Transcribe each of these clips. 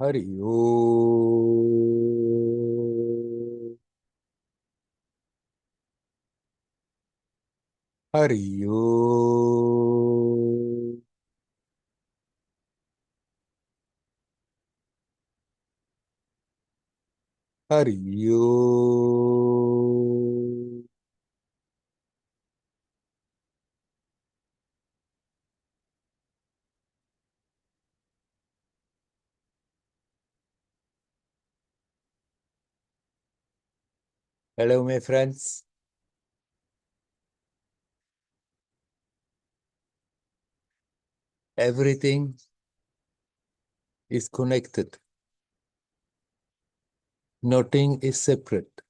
Hari Om. Hari Om. Hari Om. Hello, my friends. Everything is connected. Nothing is separate.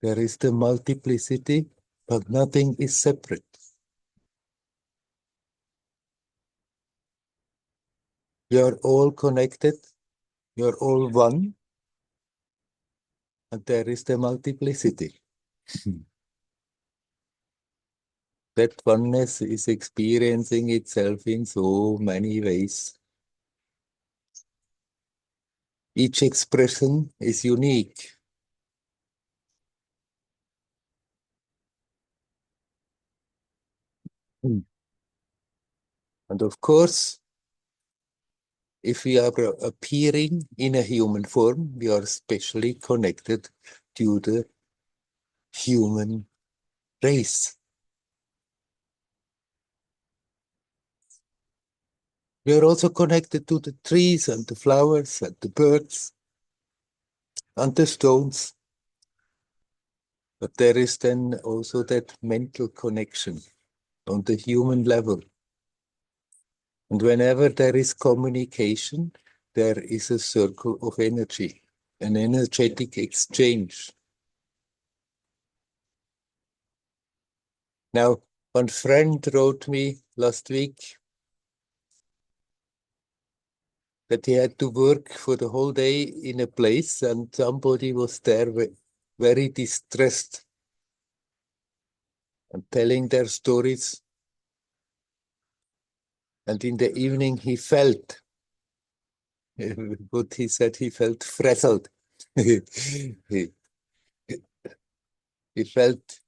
There is the multiplicity, but nothing is separate. You're all connected. You're all one, and there is the multiplicity. That oneness is experiencing itself in so many ways. Each expression is unique. Mm. And of course, if we are appearing in a human form, we are specially connected to the human race. We are also connected to the trees and the flowers and the birds and the stones. But there is then also that mental connection on the human level. And whenever there is communication, there is a circle of energy, an energetic exchange. Now, one friend wrote me last week that he had to work for the whole day in a place and somebody was there very distressed and telling their stories. And in the evening, he felt, what he said, he felt frazzled. he, he felt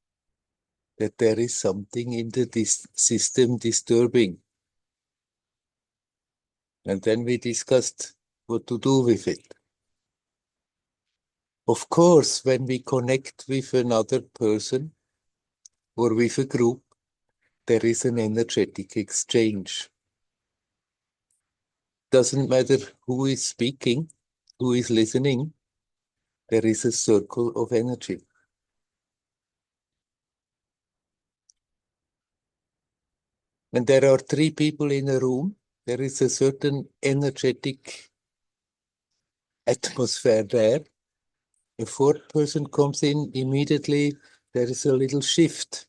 that there is something in the system disturbing. And then we discussed what to do with it. Of course, when we connect with another person or with a group, there is an energetic exchange. Doesn't matter who is speaking, who is listening, there is a circle of energy. When there are three people in a room, there is a certain energetic atmosphere there. A fourth person comes in, immediately there is a little shift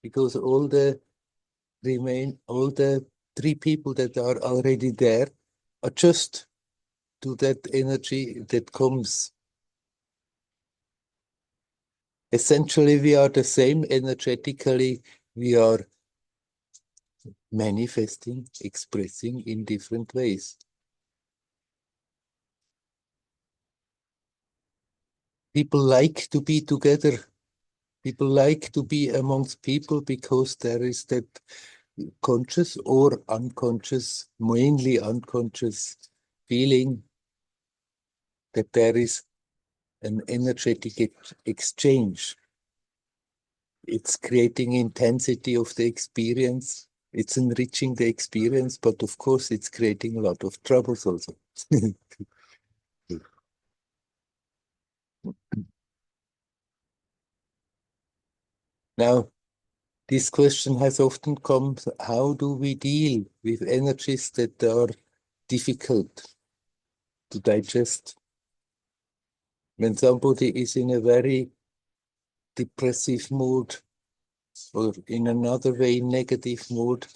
because all the three people that are already there adjust to that energy that comes. Essentially, we are the same energetically. We are manifesting, expressing in different ways. People like to be together. People like to be amongst people because there is that conscious or unconscious, mainly unconscious feeling that there is an energetic exchange. It's creating intensity of the experience. It's enriching the experience, but of course it's creating a lot of troubles also. Now, this question has often come, how do we deal with energies that are difficult to digest? When somebody is in a very depressive mood or in another way negative mood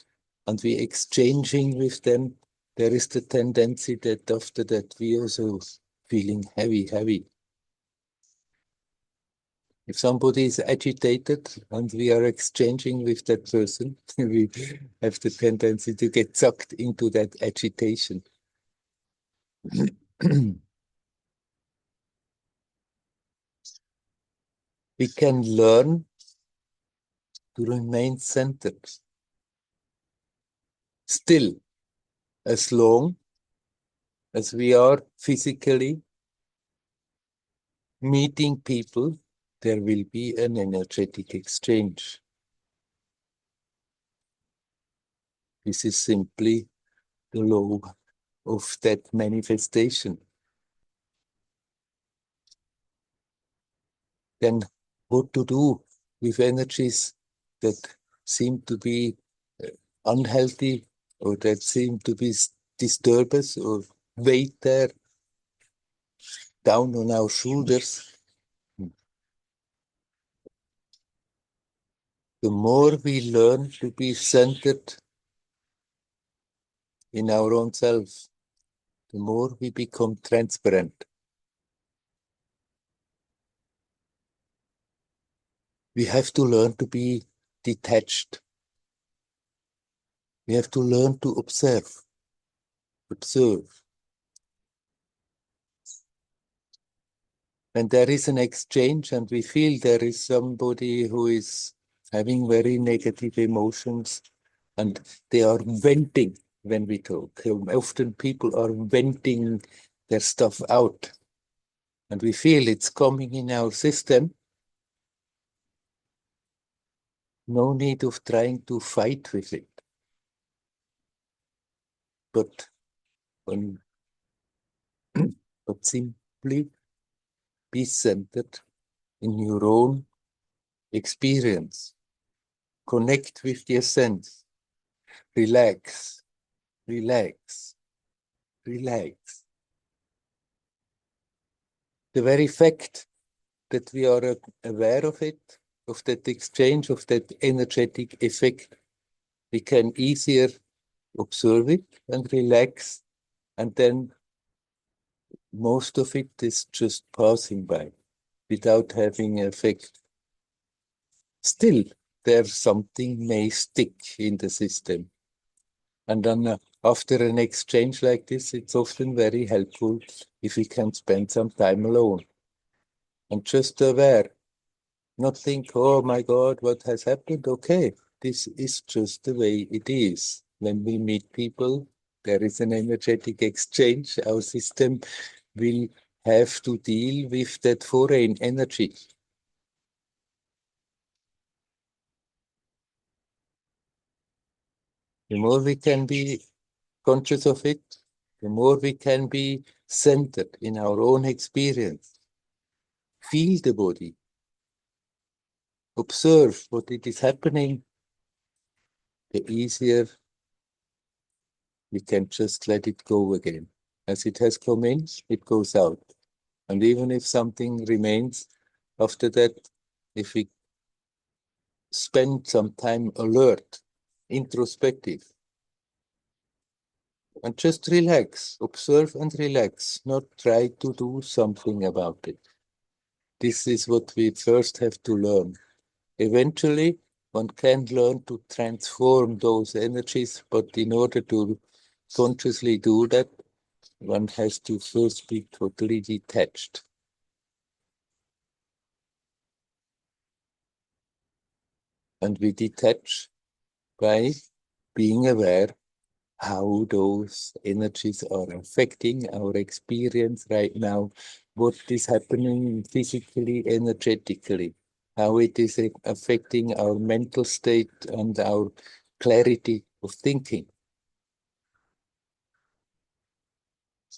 and we exchanging with them, there is the tendency that after that we also feeling heavy. If somebody is agitated and we are exchanging with that person, we have the tendency to get sucked into that agitation. We can learn to remain centered, still, as long as we are physically meeting people, there will be an energetic exchange. This is simply the law of that manifestation. Then what to do with energies that seem to be unhealthy or that seem to be disturbance or weight there down on our shoulders? The more we learn to be centered in our own self, the more we become transparent. We have to learn to be detached. We have to learn to observe. When there is an exchange and we feel there is somebody who is having very negative emotions and they are venting when we talk. Often people are venting their stuff out and we feel it's coming in our system. No need of trying to fight with it. But simply be centered in your own experience. Connect with the essence. Relax, relax, relax. The very fact that we are aware of it, of that exchange, of that energetic effect, we can easier observe it and relax, and then most of it is just passing by without having an effect. Still, there's something may stick in the system. And then after an exchange like this, it's often very helpful if we can spend some time alone and just aware, not think, oh my God, what has happened? Okay, this is just the way it is. When we meet people, there is an energetic exchange. Our system will have to deal with that foreign energy. The more we can be conscious of it, the more we can be centered in our own experience. Feel the body. Observe what it is happening. The easier we can just let it go again. As it has come in, it goes out. And even if something remains after that, if we spend some time alert, introspective, and just relax, observe and relax, not try to do something about it. This is what we first have to learn. Eventually, one can learn to transform those energies, but in order to consciously do that, one has to first be totally detached. And we detach by being aware how those energies are affecting our experience right now, what is happening physically, energetically, how it is affecting our mental state and our clarity of thinking.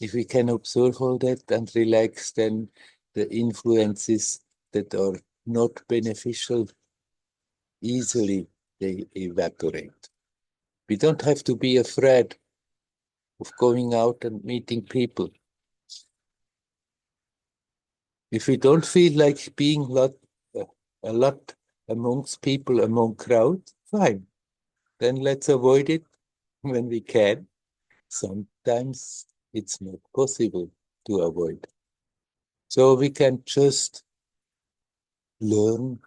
If we can observe all that and relax, then the influences that are not beneficial easily they evaporate. We don't have to be afraid of going out and meeting people. If we don't feel like being a lot amongst people, among crowds, fine. Then let's avoid it when we can. Sometimes it's not possible to avoid. So we can just learn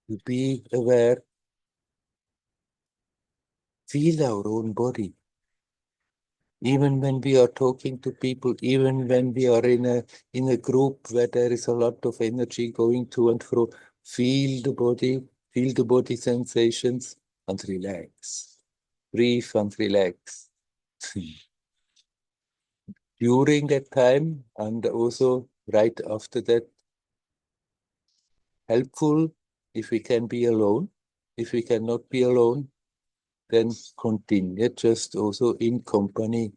to be aware, feel our own body. Even when we are talking to people, even when we are in a group where there is a lot of energy going to and fro, feel the body sensations and relax. Breathe and relax. During that time and also right after that, helpful if we can be alone. If we cannot be alone, then continue just also in company.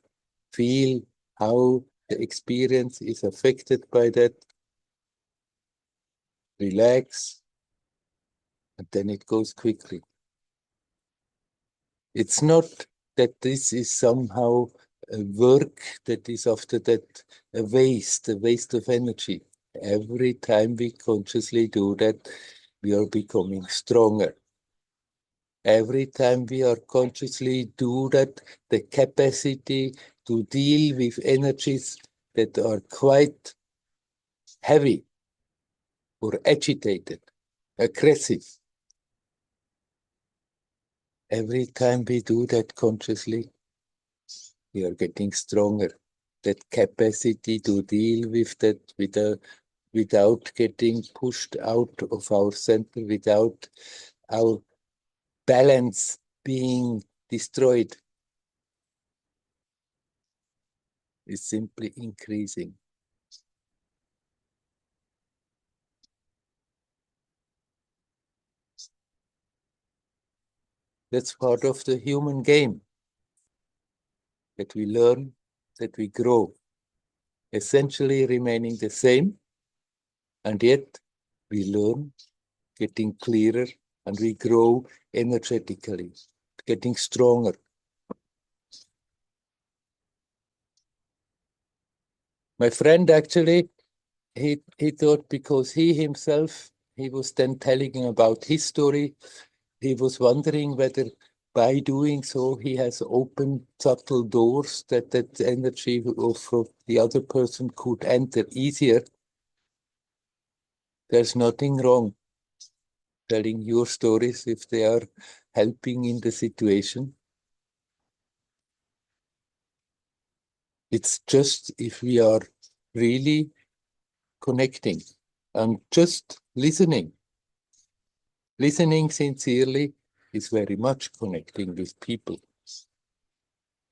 Feel how the experience is affected by that. Relax, and then it goes quickly. It's not that this is somehow a work that is after that a waste of energy. Every time we consciously do that, we are becoming stronger. Every time we are consciously do that, the capacity to deal with energies that are quite heavy or agitated, aggressive. Every time we do that consciously, we are getting stronger. That capacity to deal with that without getting pushed out of our center, without our balance being destroyed, is simply increasing. That's part of the human game, that we learn, that we grow, essentially remaining the same, and yet we learn, getting clearer, and we grow energetically, getting stronger. My friend actually, he thought because he himself, he was then telling him about his story, he was wondering whether by doing so he has opened subtle doors that energy of the other person could enter easier. There's nothing wrong telling your stories if they are helping in the situation. It's just if we are really connecting and just listening. Listening sincerely is very much connecting with people.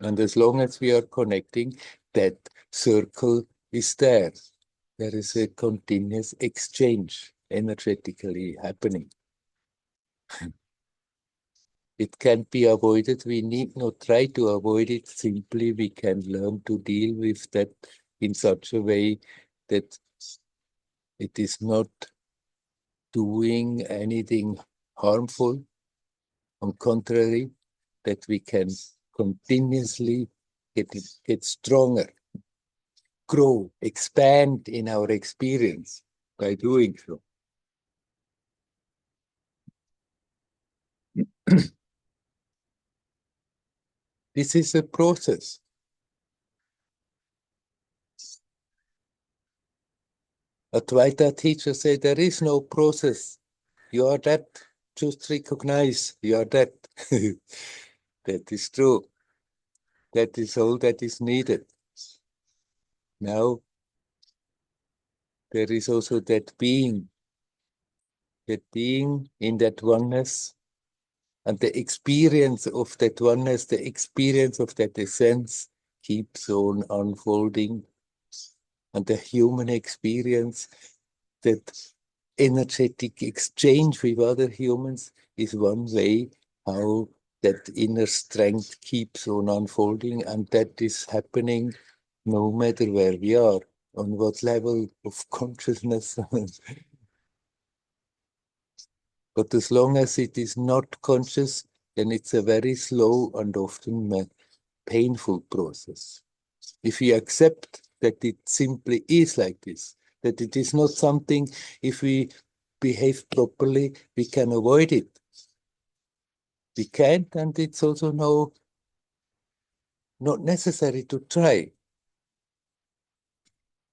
And as long as we are connecting, that circle is there. There is a continuous exchange energetically happening. It can't be avoided. We need not try to avoid it. Simply, we can learn to deal with that in such a way that it is not doing anything harmful. On contrary, that we can continuously get stronger, grow, expand in our experience by doing so. This is a process. Advaita teacher said there is no process. You are that. Just recognize you are that. That is true. That is all that is needed. Now, there is also that being in that oneness, and the experience of that oneness, the experience of that essence keeps on unfolding. And the human experience, that energetic exchange with other humans, is one way how that inner strength keeps on unfolding, and that is happening no matter where we are, on what level of consciousness. But as long as it is not conscious, then it's a very slow and often painful process. If we accept that it simply is like this, that it is not something, if we behave properly, we can avoid it. We can't, and it's also not necessary to try.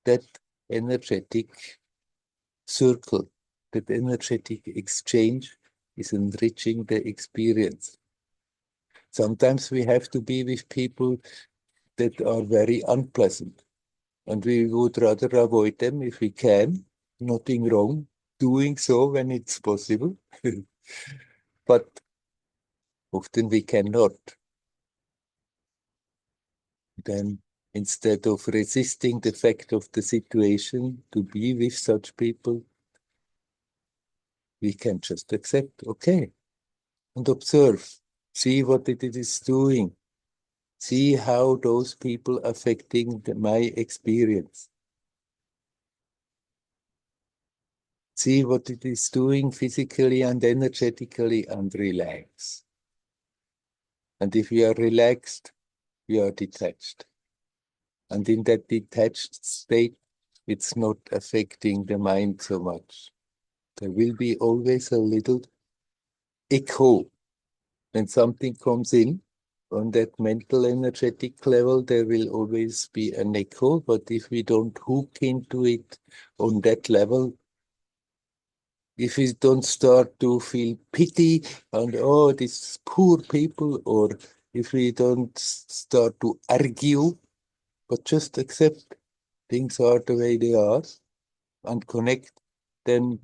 That energetic circle, that energetic exchange is enriching the experience. Sometimes we have to be with people that are very unpleasant, and we would rather avoid them if we can. Nothing wrong doing so when it's possible, but often we cannot. Then instead of resisting the fact of the situation to be with such people, we can just accept, okay, and observe, see what it is doing, see how those people affecting my experience, see what it is doing physically and energetically, and relax. And if we are relaxed, we are detached. And in that detached state, it's not affecting the mind so much. There will be always a little echo when something comes in. On that mental energetic level, there will always be an echo, but if we don't hook into it on that level, if we don't start to feel pity and, oh, these poor people, or if we don't start to argue, but just accept things are the way they are and connect, then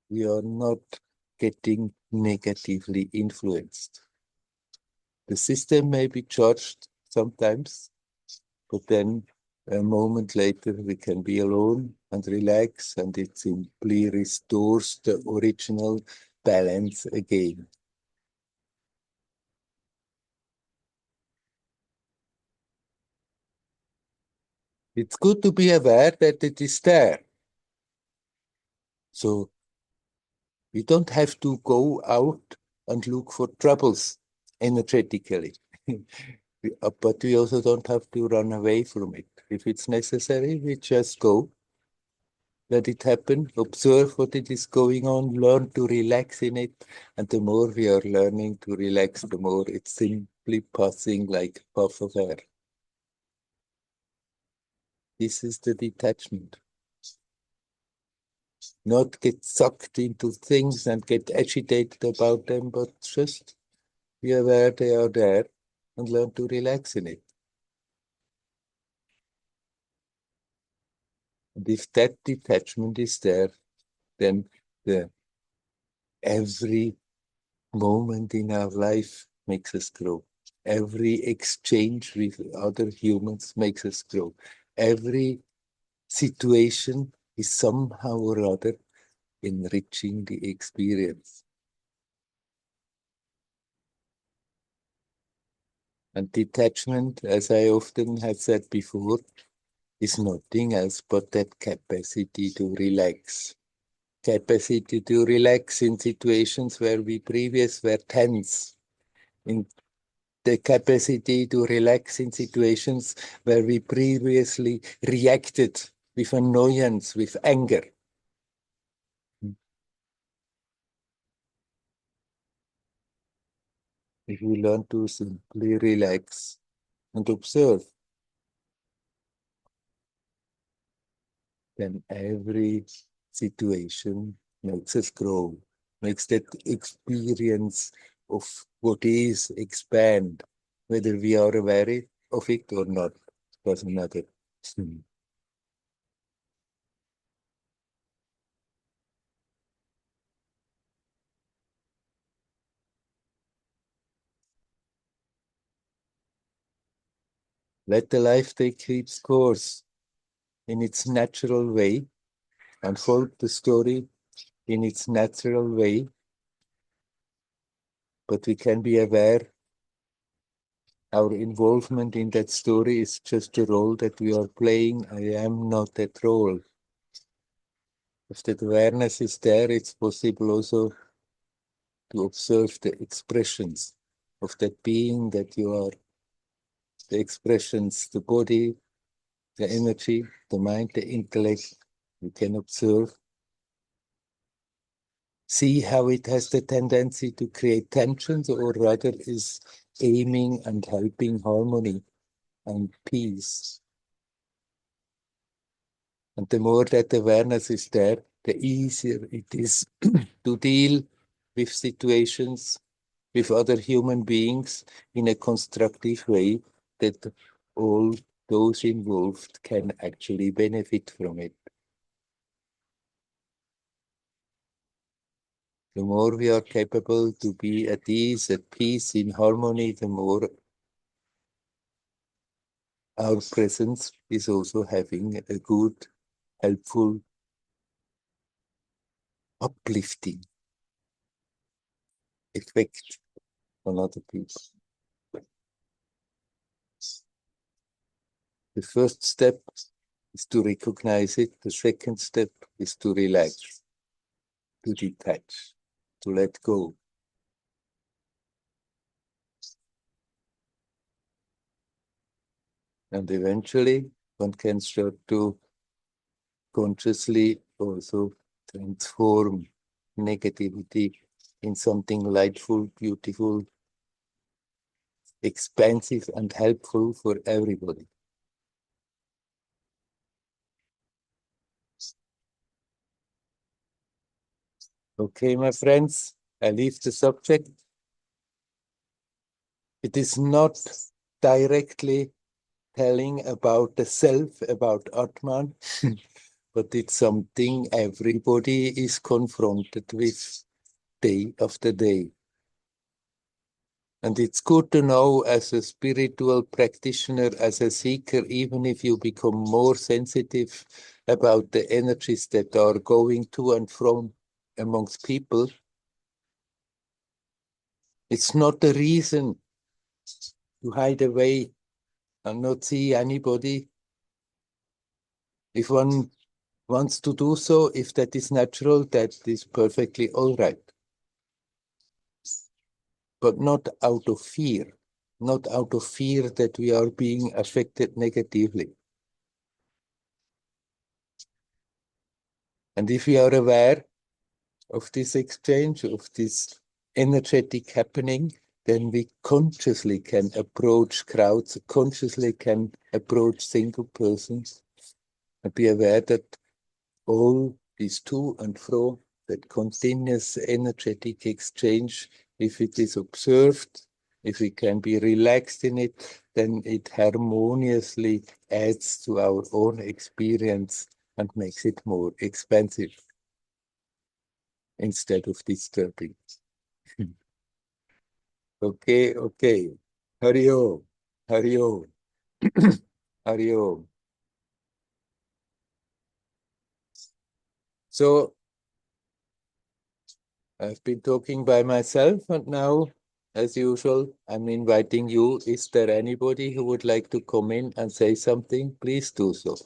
we are not getting negatively influenced. The system may be charged sometimes, but then a moment later we can be alone and relax, and it simply restores the original balance again. It's good to be aware that it is there. So we don't have to go out and look for troubles energetically. But we also don't have to run away from it. If it's necessary, we just go, let it happen, observe what it is going on, learn to relax in it. And the more we are learning to relax, the more it's simply passing like a puff of air. This is the detachment. Not get sucked into things and get agitated about them, but just be aware they are there and learn to relax in it. And if that detachment is there, then every moment in our life makes us grow. Every exchange with other humans makes us grow. Every situation is somehow or other enriching the experience. And detachment, as I often have said before, is nothing else but that capacity to relax. Capacity to relax in situations where we previously were tense, in the capacity to relax in situations where we previously reacted with annoyance, with anger. If we learn to simply relax and observe, then every situation makes us grow, makes that experience of what is expand, whether we are aware of it or not, doesn't matter. Let the life take its course in its natural way, unfold the story in its natural way, but we can be aware our involvement in that story is just a role that we are playing. I am not that role. If that awareness is there, it's possible also to observe the expressions of that being that you are, the expressions, the body, the energy, the mind, the intellect. You can observe, see how it has the tendency to create tensions, or rather is aiming and helping harmony and peace. And the more that awareness is there, the easier it is to deal with situations, with other human beings in a constructive way that all those involved can actually benefit from it. The more we are capable to be at ease, at peace, in harmony, the more our presence is also having a good, helpful, uplifting effect on other people. The first step is to recognize it. The second step is to relax, to detach, to let go. And eventually, one can start to consciously also transform negativity in something lightful, beautiful, expansive, and helpful for everybody. Okay, my friends, I leave the subject. It is not directly telling about the self, about Atman, but it's something everybody is confronted with day after day. And it's good to know as a spiritual practitioner, as a seeker, even if you become more sensitive about the energies that are going to and from amongst people, it's not a reason to hide away and not see anybody. If one wants to do so, if that is natural, that is perfectly all right. But not out of fear, not out of fear that we are being affected negatively. And if we are aware of this exchange, of this energetic happening, then we consciously can approach crowds, consciously can approach single persons, and be aware that all this to and fro, that continuous energetic exchange, if it is observed, if we can be relaxed in it, then it harmoniously adds to our own experience and makes it more expansive instead of disturbing. Okay, okay. Hari Om, Hari Om, Hari Om. So I've been talking by myself, and now, as usual, I'm inviting you. Is there anybody who would like to come in and say something? Please do so.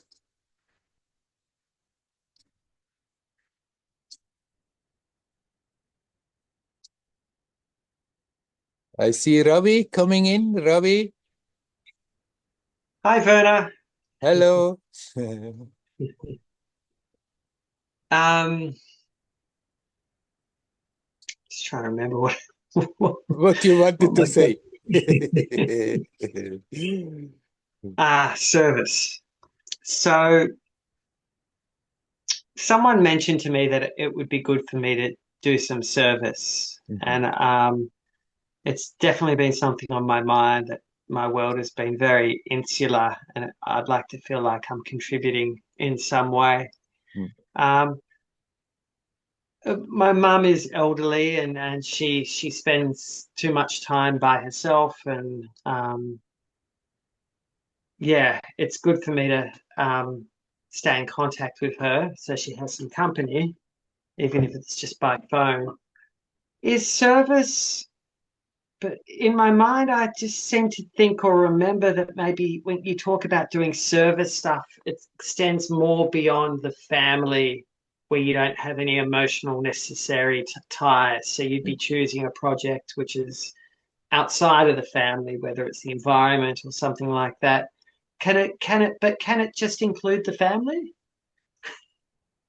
I see Ravi coming in. Ravi, Hi, Werner. hello. Um, just trying to remember what what, What you wanted to my say? service. So someone mentioned to me that it would be good for me to do some service, Mhm. and it's definitely been something on my mind that my world has been very insular, and I'd like to feel like I'm contributing in some way. Um, my mum is elderly and she spends too much time by herself and yeah, it's good for me to stay in contact with her so she has some company, even if it's just by phone. Is service, but in my mind, I just seem to think or remember that maybe when you talk about doing service stuff, it extends more beyond the family where you don't have any emotional necessary ties. So you'd be choosing a project which is outside of the family, whether it's the environment or something like that. Can it just include the family?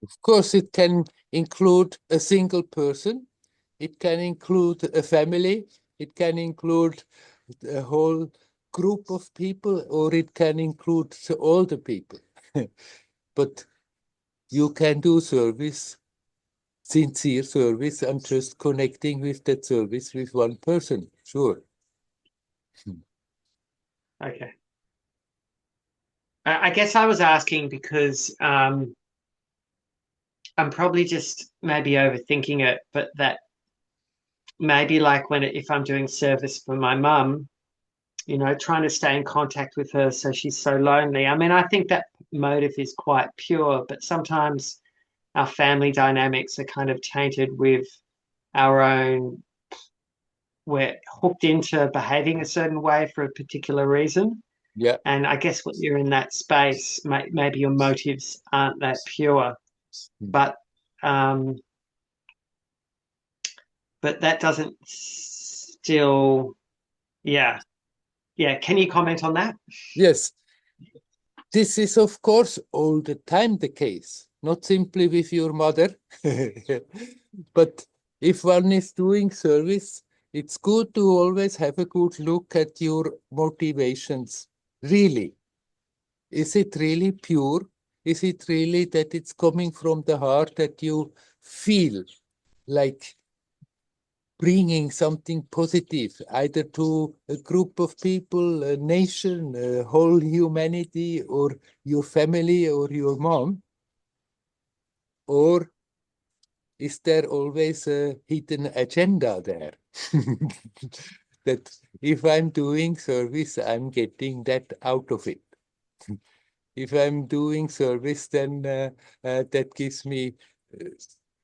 Of course, it can include a single person. It can include a family. It can include a whole group of people, or it can include all the people. But you can do service sincere service and just connecting with that service with one person. Sure. Okay. I guess I was asking because I'm probably just maybe overthinking it, but that maybe like if I'm doing service for my mum, trying to stay in contact with her so she's so lonely. I mean, I think that motive is quite pure, but sometimes our family dynamics are kind of tainted with our own, we're hooked into behaving a certain way for a particular reason. Yeah. And I guess when you're in that space, maybe your motives aren't that pure, but um, but that doesn't still, yeah, yeah. Can you comment on that? Yes. This is, of course, all the time the case, not simply with your mother. But if one is doing service, it's good to always have a good look at your motivations. Really, is it really pure? Is it really that it's coming from the heart that you feel like bringing something positive, either to a group of people, a nation, a whole humanity, or your family or your mom? Or is there always a hidden agenda there? That if I'm doing service, I'm getting that out of it. If I'm doing service, then that gives me uh,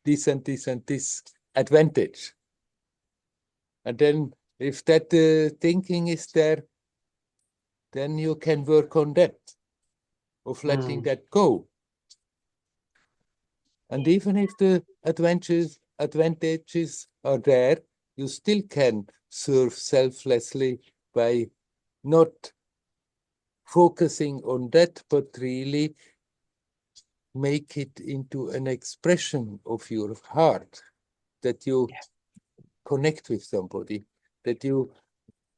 this and this and this advantage. And then if that thinking is there, then you can work on that, of letting Mm, that go. And even if the advantages are there, you still can serve selflessly by not focusing on that, but really make it into an expression of your heart, that you yeah, connect with somebody, that you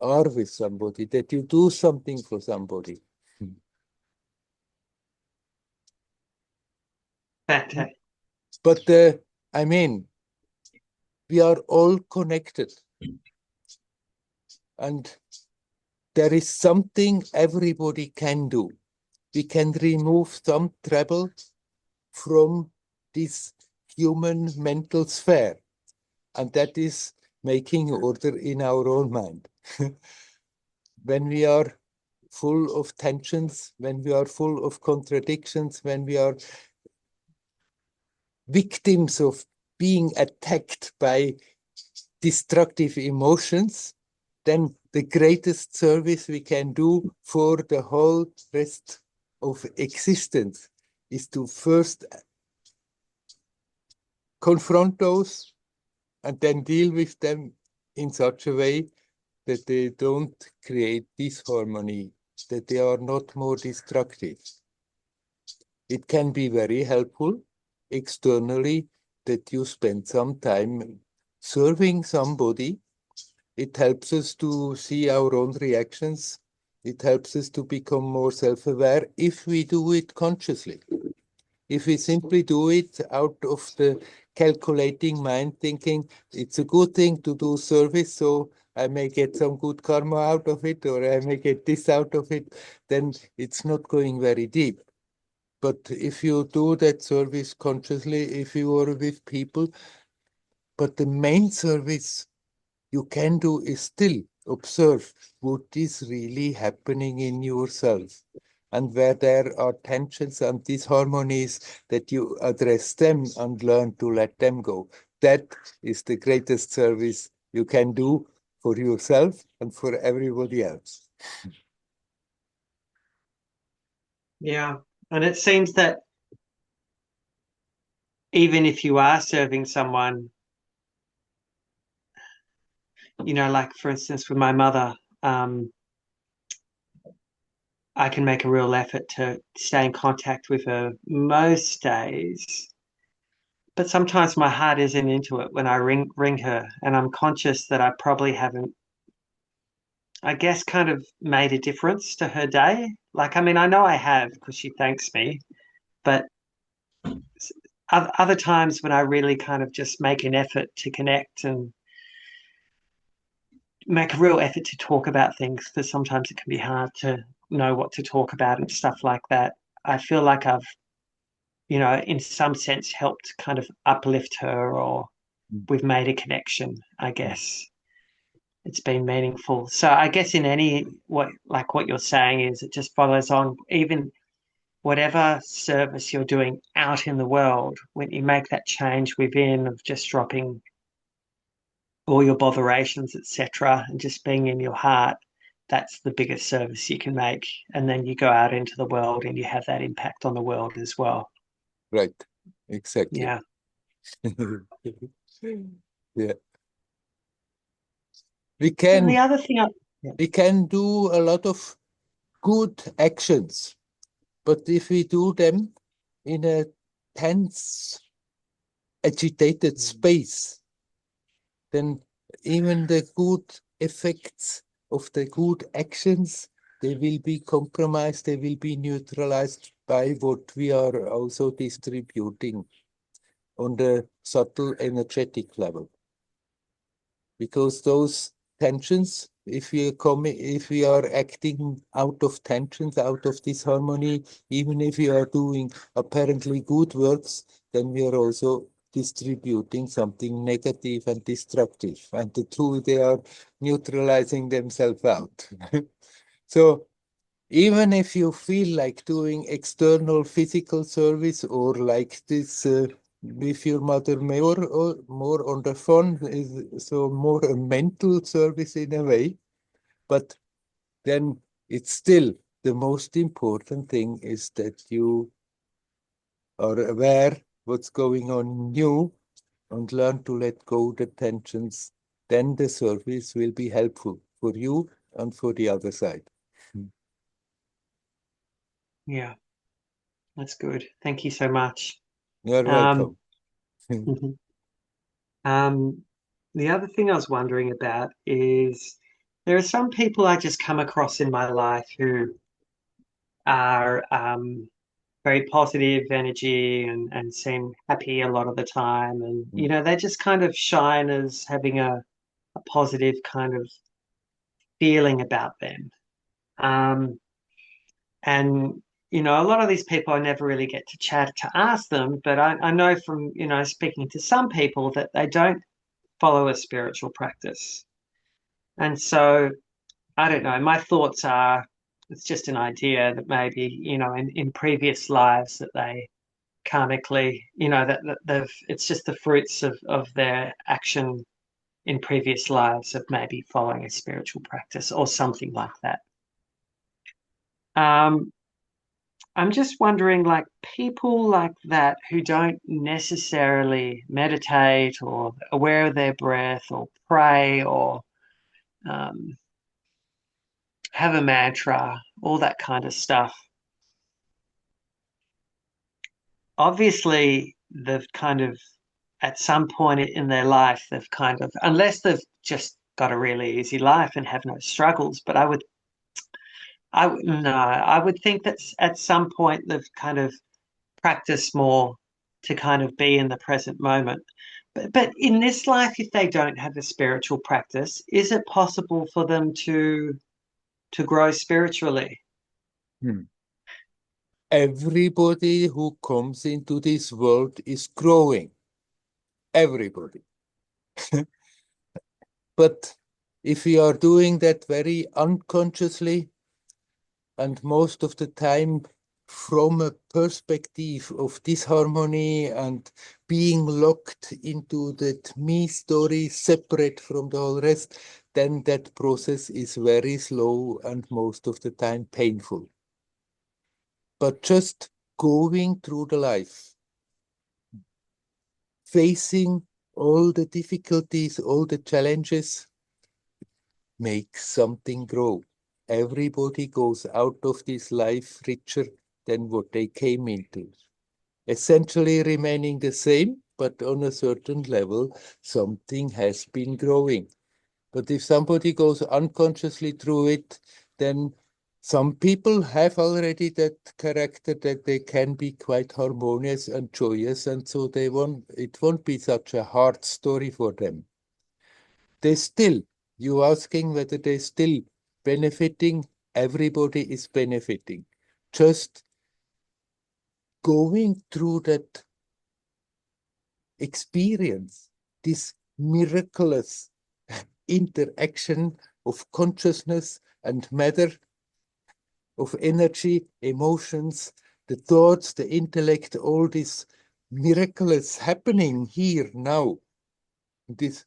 are with somebody, that you do something for somebody. fantastic. But I mean, we are all connected, and there is something everybody can do. We can remove some trouble from this human mental sphere, and that is making order in our own mind. When we are full of tensions, when we are full of contradictions, when we are victims of being attacked by destructive emotions, then the greatest service we can do for the whole rest of existence is to first confront those and then deal with them in such a way that they don't create disharmony, that they are not more destructive. It can be very helpful externally that you spend some time serving somebody. It helps us to see our own reactions. It helps us to become more self-aware if we do it consciously. If we simply do it out of the calculating mind, thinking it's a good thing to do service, so I may get some good karma out of it, or I may get this out of it, then it's not going very deep. But if you do that service consciously, if you are with people, but the main service you can do is still observe what is really happening in yourself. And where there are tensions and disharmonies, that you address them and learn to let them go. That is the greatest service you can do for yourself and for everybody else. Yeah. And it seems that even if you are serving someone, like for instance with my mother, I can make a real effort to stay in contact with her most days. But sometimes my heart isn't into it when I ring her, and I'm conscious that I probably haven't, I guess, kind of made a difference to her day. Like, I mean, I know I have because she thanks me, but other times when I really kind of just make an effort to connect and make a real effort to talk about things, because sometimes it can be hard to know what to talk about and stuff like that. I feel like I've, in some sense helped kind of uplift her, or Mm, we've made a connection, I mm, guess. It's been meaningful. So I guess in any what you're saying is it just follows on, even whatever service you're doing out in the world, when you make that change within of just dropping all your botherations, etc., and just being in your heart, that's the biggest service you can make. And then you go out into the world and you have that impact on the world as well. right, exactly. Yeah. Yeah, we And the can other thing, yeah, we can do a lot of good actions, but if we do them in a tense, agitated space, then even the good effects of the good actions, they will be compromised, they will be neutralized by what we are also distributing on the subtle energetic level. Because those tensions, if we are acting out of tensions, out of disharmony, even if we are doing apparently good works, then we are also distributing something negative and destructive. And the two, they are neutralizing themselves out. So even if you feel like doing external physical service, or like this with your mother more on the phone, is so more a mental service in a way, but then it's still the most important thing is that you are aware what's going on in you and learn to let go the tensions. Then the service will be helpful for you and for the other side. yeah, that's good. Thank you so much. You're Um, welcome. mhm. Um, the other thing I was wondering about is there are some people I just come across in my life who are very positive energy and seem happy a lot of the time. And, they just kind of shine as having a positive kind of feeling about them. Um, and, a lot of these people I never really get to chat to ask them, but I know from, speaking to some people that they don't follow a spiritual practice. And so I don't know. My thoughts are it's just an idea that maybe, in previous lives that they karmically, that they've it's just the fruits of their action in previous lives of maybe following a spiritual practice or something like that. Um, I'm just wondering, like people like that who don't necessarily meditate or aware of their breath or pray or um, have a mantra, all that kind of stuff. Obviously, they've kind of, at some point in their life, they've kind of, unless they've just got a really easy life and have no struggles, but no, I would think that at some point they've kind of practiced more to kind of be in the present moment. But in this life, if they don't have a spiritual practice, is it possible for them to grow spiritually? Hmm. Everybody who comes into this world is growing. Everybody. But if we are doing that very unconsciously and most of the time from a perspective of disharmony and being locked into that me story separate from the whole rest, then that process is very slow and most of the time painful. But just going through the life, facing all the difficulties, all the challenges, make something grow. Everybody goes out of this life richer than what they came into. Essentially remaining the same, but on a certain level, something has been growing. But if somebody goes unconsciously through it, then Some people have already that character that they can be quite harmonious and joyous, and so it won't be such a hard story for them. They still, you asking whether they still benefiting, everybody is benefiting. Just going through that experience, this miraculous interaction of consciousness and matter, of energy, emotions, the thoughts, the intellect, all this miraculous happening here now. This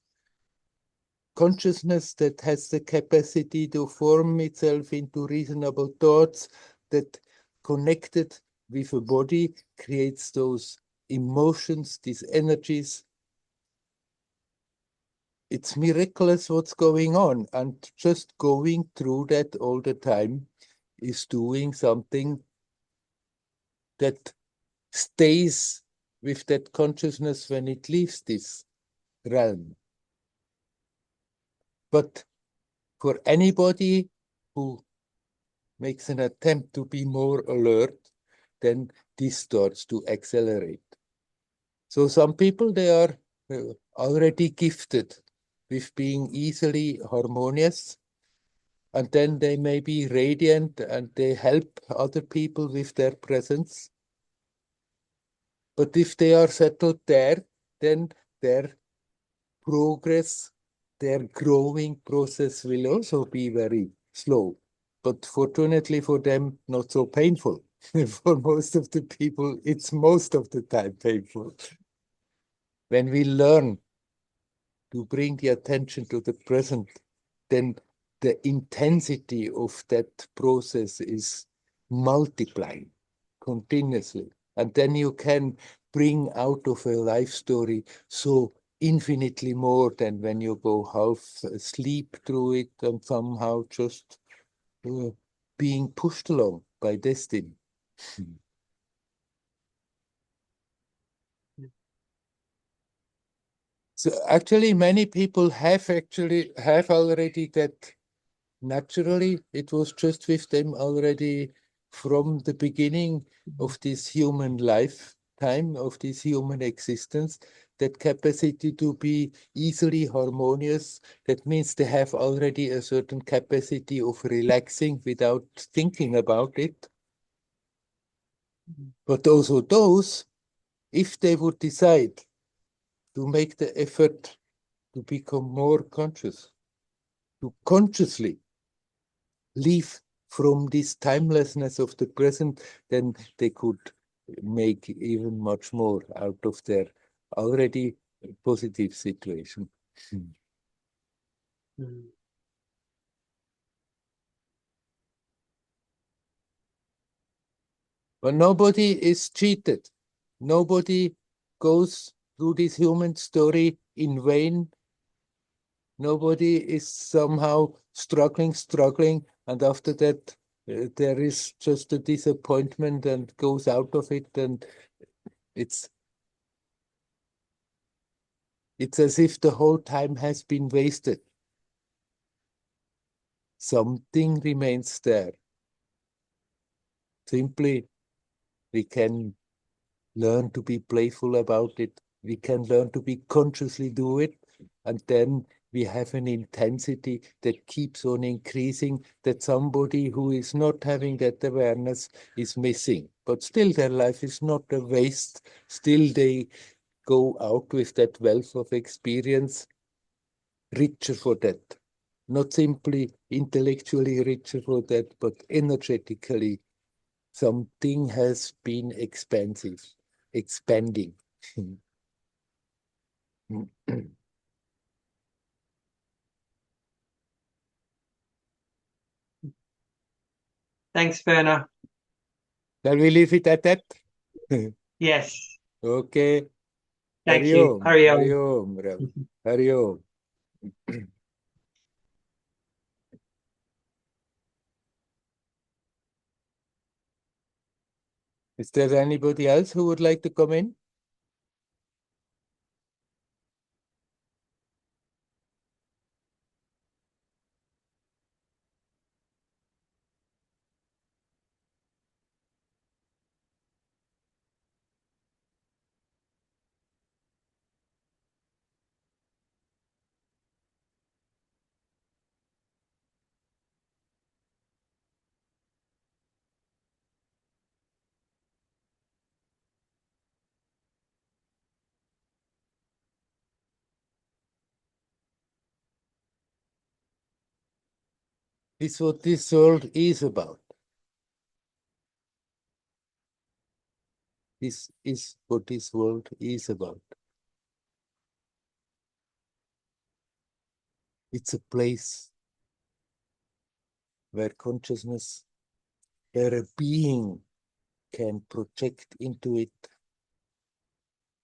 consciousness that has the capacity to form itself into reasonable thoughts, that connected with a body creates those emotions, these energies. It's miraculous what's going on, and just going through that all the time is doing something that stays with that consciousness when it leaves this realm. But for anybody who makes an attempt to be more alert, then this starts to accelerate. So some people, they are already gifted with being easily harmonious, and then they may be radiant and they help other people with their presence. But if they are settled there, then their progress, their growing process will also be very slow. But fortunately for them, not so painful. For most of the people, it's most of the time painful. When we learn to bring the attention to the present, then the intensity of that process is multiplying continuously. And then you can bring out of a life story so infinitely more than when you go half asleep through it and somehow just uh, being pushed along by destiny. So actually, many people have already that naturally. It was just with them already from the beginning of this human lifetime, of this human existence, that capacity to be easily harmonious. That means they have already a certain capacity of relaxing without thinking about it. But also those, if they would decide to make the effort to become more conscious, to consciously leave from this timelessness of the present, then they could make even much more out of their already positive situation. Mm. But nobody is cheated. Nobody goes through this human story in vain. Nobody is somehow struggling, and after that, there is just a disappointment and goes out of it, and it's it's as if the whole time has been wasted. Something remains there. Simply, we can learn to be playful about it. We can learn to be consciously do it. And then we have an intensity that keeps on increasing, that somebody who is not having that awareness is missing. But still, their life is not a waste. Still, they go out with that wealth of experience, richer for that. Not simply intellectually richer for that, but energetically something has been expanding. Thanks, Werner. Shall we leave it at that? Yes, Okay. thank you. Hurry Hari on. Om, Ravi. Hari Om. Is there anybody else who would like to come in? Is what this world is about. This is what this world is about. It's a place where consciousness, where a being can project into it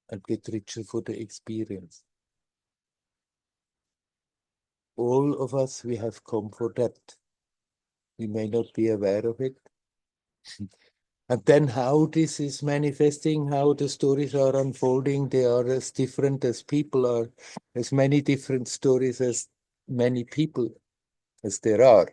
and get richer for the experience. All of us, we have come for that. We may not be aware of it. And then how this is manifesting, how the stories are unfolding, they are as different as people are, as many different stories as many people as there are.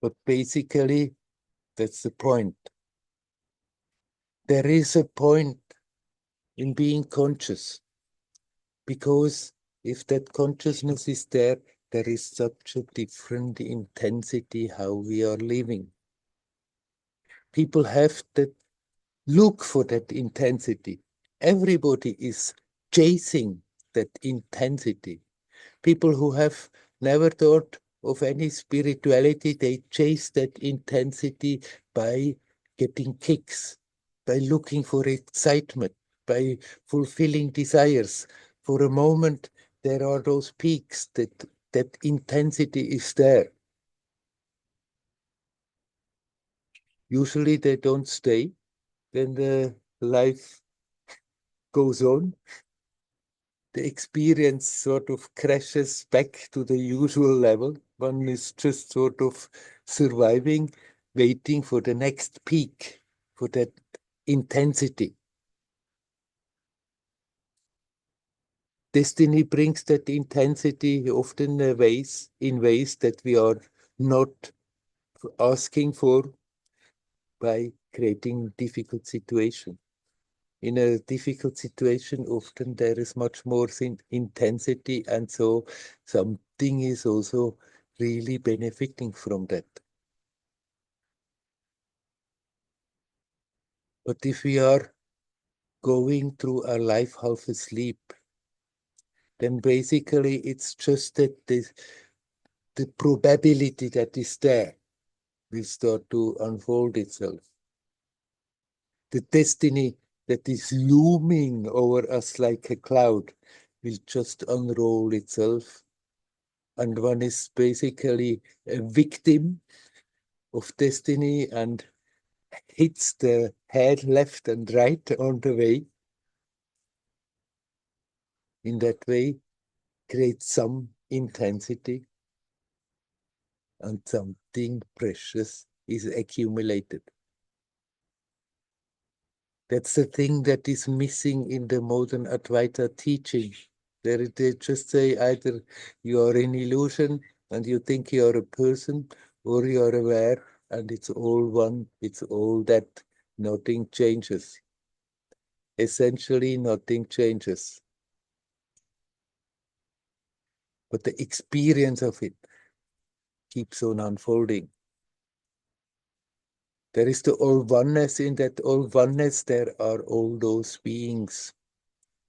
But basically, that's the point. There is a point in being conscious, because if that consciousness is there, there is such a different intensity how we are living. People have that look for that intensity. Everybody is chasing that intensity. People who have never thought of any spirituality, they chase that intensity by getting kicks, by looking for excitement, by fulfilling desires. For a moment, there are those peaks that intensity is there. Usually they don't stay, then the life goes on. The experience sort of crashes back to the usual level. One is just sort of surviving, waiting for the next peak, for that intensity. Destiny brings that intensity often in ways that we are not asking for, by creating difficult situations. In a difficult situation, often there is much more intensity, and so something is also really benefiting from that. But if we are going through our life half asleep, then basically it's just that the probability that is there will start to unfold itself. The destiny that is looming over us like a cloud will just unroll itself, and one is basically a victim of destiny and hits the head left and right on the way. In that way, creates some intensity, and something precious is accumulated. That's the thing that is missing in the modern Advaita teaching. They just say either you are in illusion and you think you are a person, or you are aware and it's all one, it's all that. Nothing changes. Essentially, nothing changes. But the experience of it keeps on unfolding. There is the all oneness. In that all oneness, there are all those beings,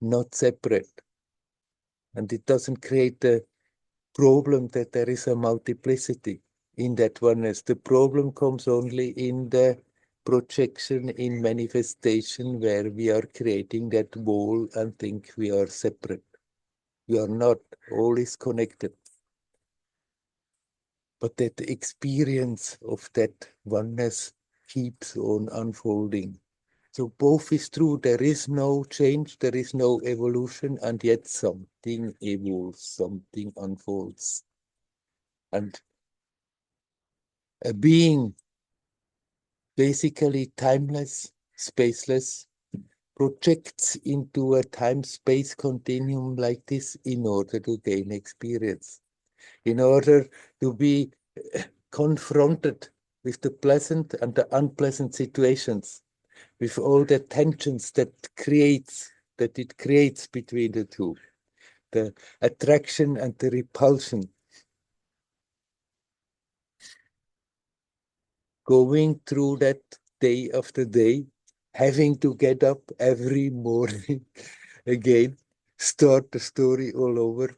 not separate. And it doesn't create the problem that there is a multiplicity in that oneness. The problem comes only in the projection, in manifestation, where we are creating that wall and think we are separate. We are not. All is connected. But that experience of that oneness keeps on unfolding. So both is true. There is no change, there is no evolution, and yet something evolves, something unfolds. And a being basically timeless, spaceless, projects into a time-space continuum like this in order to gain experience, in order to be confronted with the pleasant and the unpleasant situations, with all the tensions that it creates between the two, the attraction and the repulsion. Going through that day after day, having to get up every morning again, start the story all over.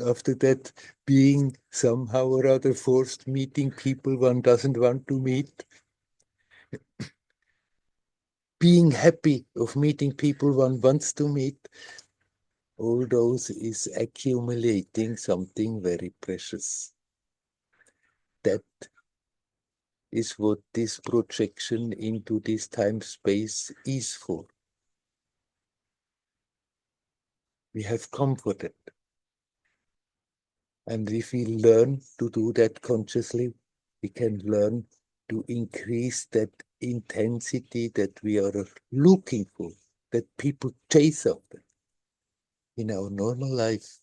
After that, being somehow or other forced, meeting people one doesn't want to meet, being happy of meeting people one wants to meet, all those is accumulating something very precious. That is what this projection into this time-space is for. We have comforted. And if we learn to do that consciously, we can learn to increase that intensity that we are looking for, that people chase after in our normal life.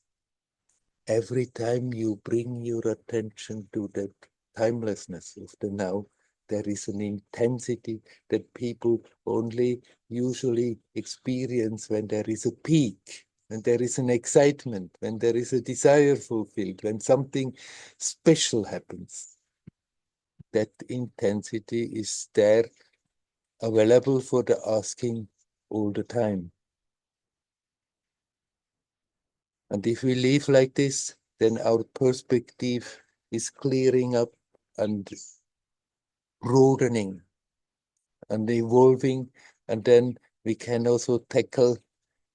Every time you bring your attention to that timelessness of the now, there is an intensity that people only usually experience when there is a peak, when there is an excitement, when there is a desire fulfilled, when something special happens. That intensity is there, available for the asking all the time. And if we live like this, then our perspective is clearing up and broadening and evolving. And then we can also tackle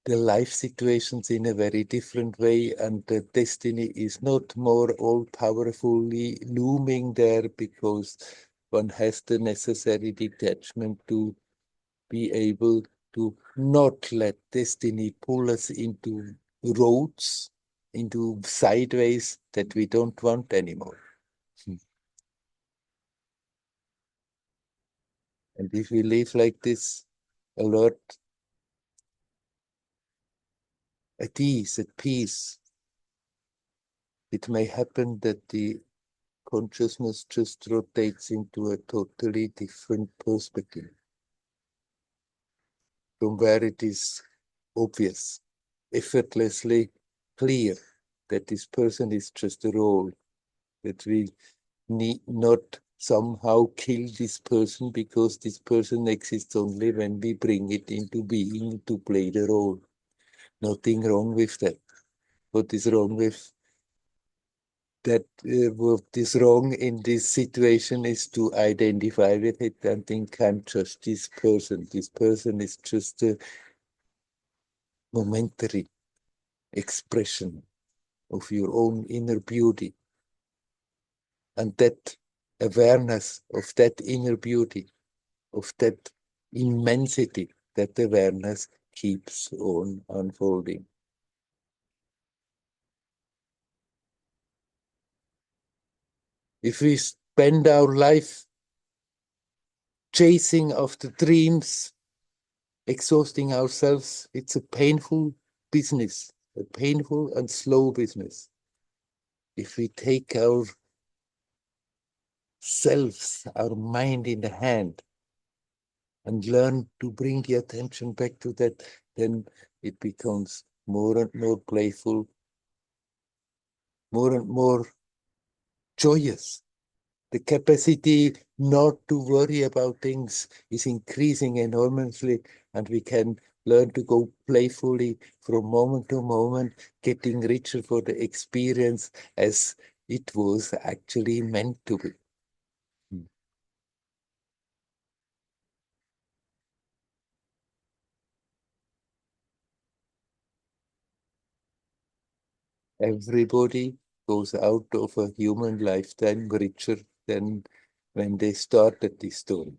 the life situations in a very different way. And the destiny is not more all powerfully looming there, because one has the necessary detachment to be able to not let destiny pull us into roads, into sideways that we don't want anymore. And if we live like this, alert, at ease, at peace, it may happen that the consciousness just rotates into a totally different perspective from where it is obvious, effortlessly clear that this person is just a role, that we need not somehow kill this person because this person exists only when we bring it into being to play the role. Nothing wrong with that. What is wrong with that? What is wrong in this situation is to identify with it and think I'm just this person. This person is just a momentary expression of your own inner beauty. And that awareness of that inner beauty, of that immensity, that awareness keeps on unfolding. If we spend our life chasing after dreams, exhausting ourselves, it's a painful business, a painful and slow business. If we take our selves, our mind in the hand, and learn to bring the attention back to that, then it becomes more and more playful, more and more joyous. The capacity not to worry about things is increasing enormously, and we can learn to go playfully from moment to moment, getting richer for the experience as it was actually meant to be. Everybody goes out of a human lifetime richer than when they started this story.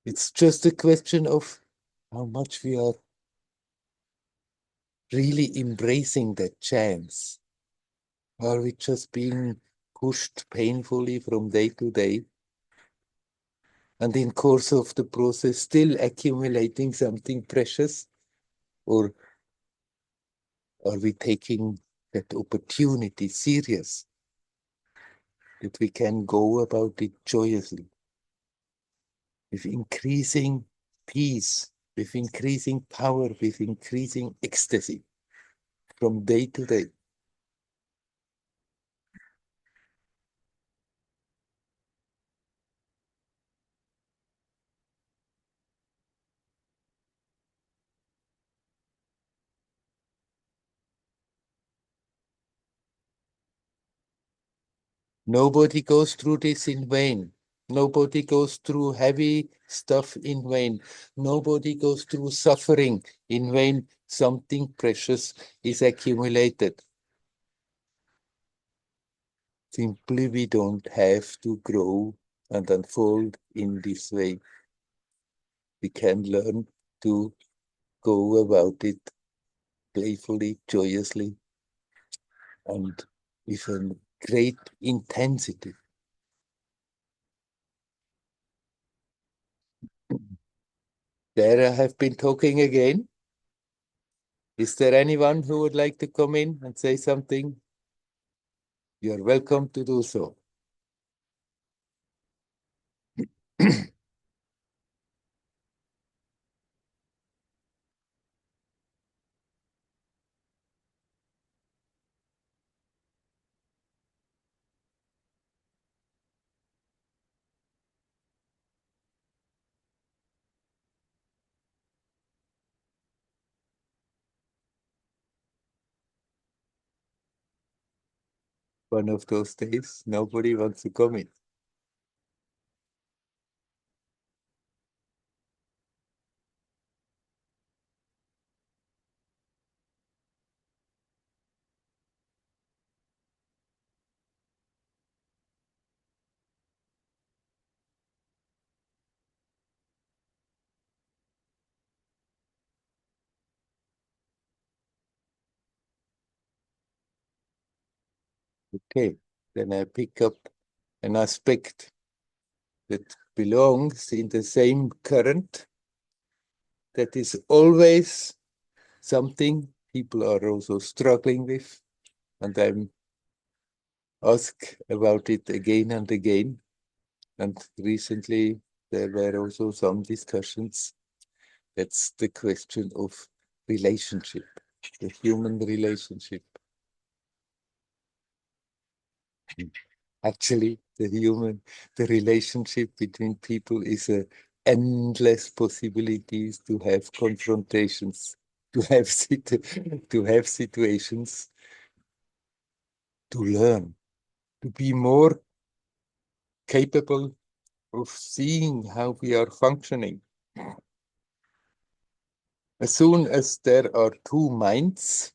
It's just a question of how much we are really embracing that chance. Are we just being pushed painfully from day to day, and in course of the process still accumulating something precious? Or are we taking that opportunity serious, that we can go about it joyously, with increasing peace, with increasing power, with increasing ecstasy from day to day? Nobody goes through this in vain. Nobody goes through heavy stuff in vain. Nobody goes through suffering in vain. Something precious is accumulated. Simply, we don't have to grow and unfold in this way. We can learn to go about it playfully, joyously, and with a great intensity. There I have been talking again. Is there anyone who would like to come in and say something? You're welcome to do so. One of those days, nobody wants to come in. Okay, then I pick up an aspect that belongs in the same current, that is always something people are also struggling with, and I'm asked about it again and again. And recently there were also some discussions. That's the question of relationship, the human relationship. Actually, the relationship between people is a endless possibilities to have confrontations, to have to have situations, to learn, to be more capable of seeing how we are functioning. As soon as there are two minds,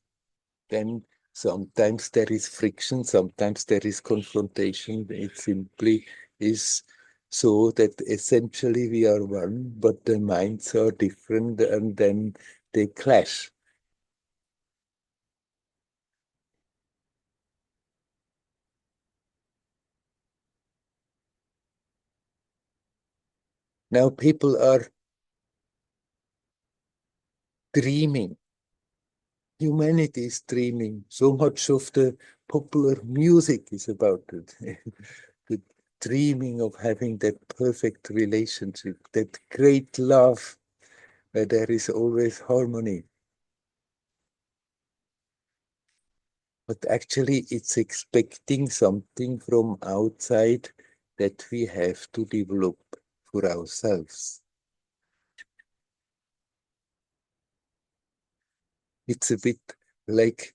then sometimes there is friction, sometimes there is confrontation. It simply is so that essentially we are one, but the minds are different and then they clash. Now people are dreaming. Humanity is dreaming. So much of the popular music is about it. The dreaming of having that perfect relationship, that great love where there is always harmony. But actually, it's expecting something from outside that we have to develop for ourselves. It's a bit like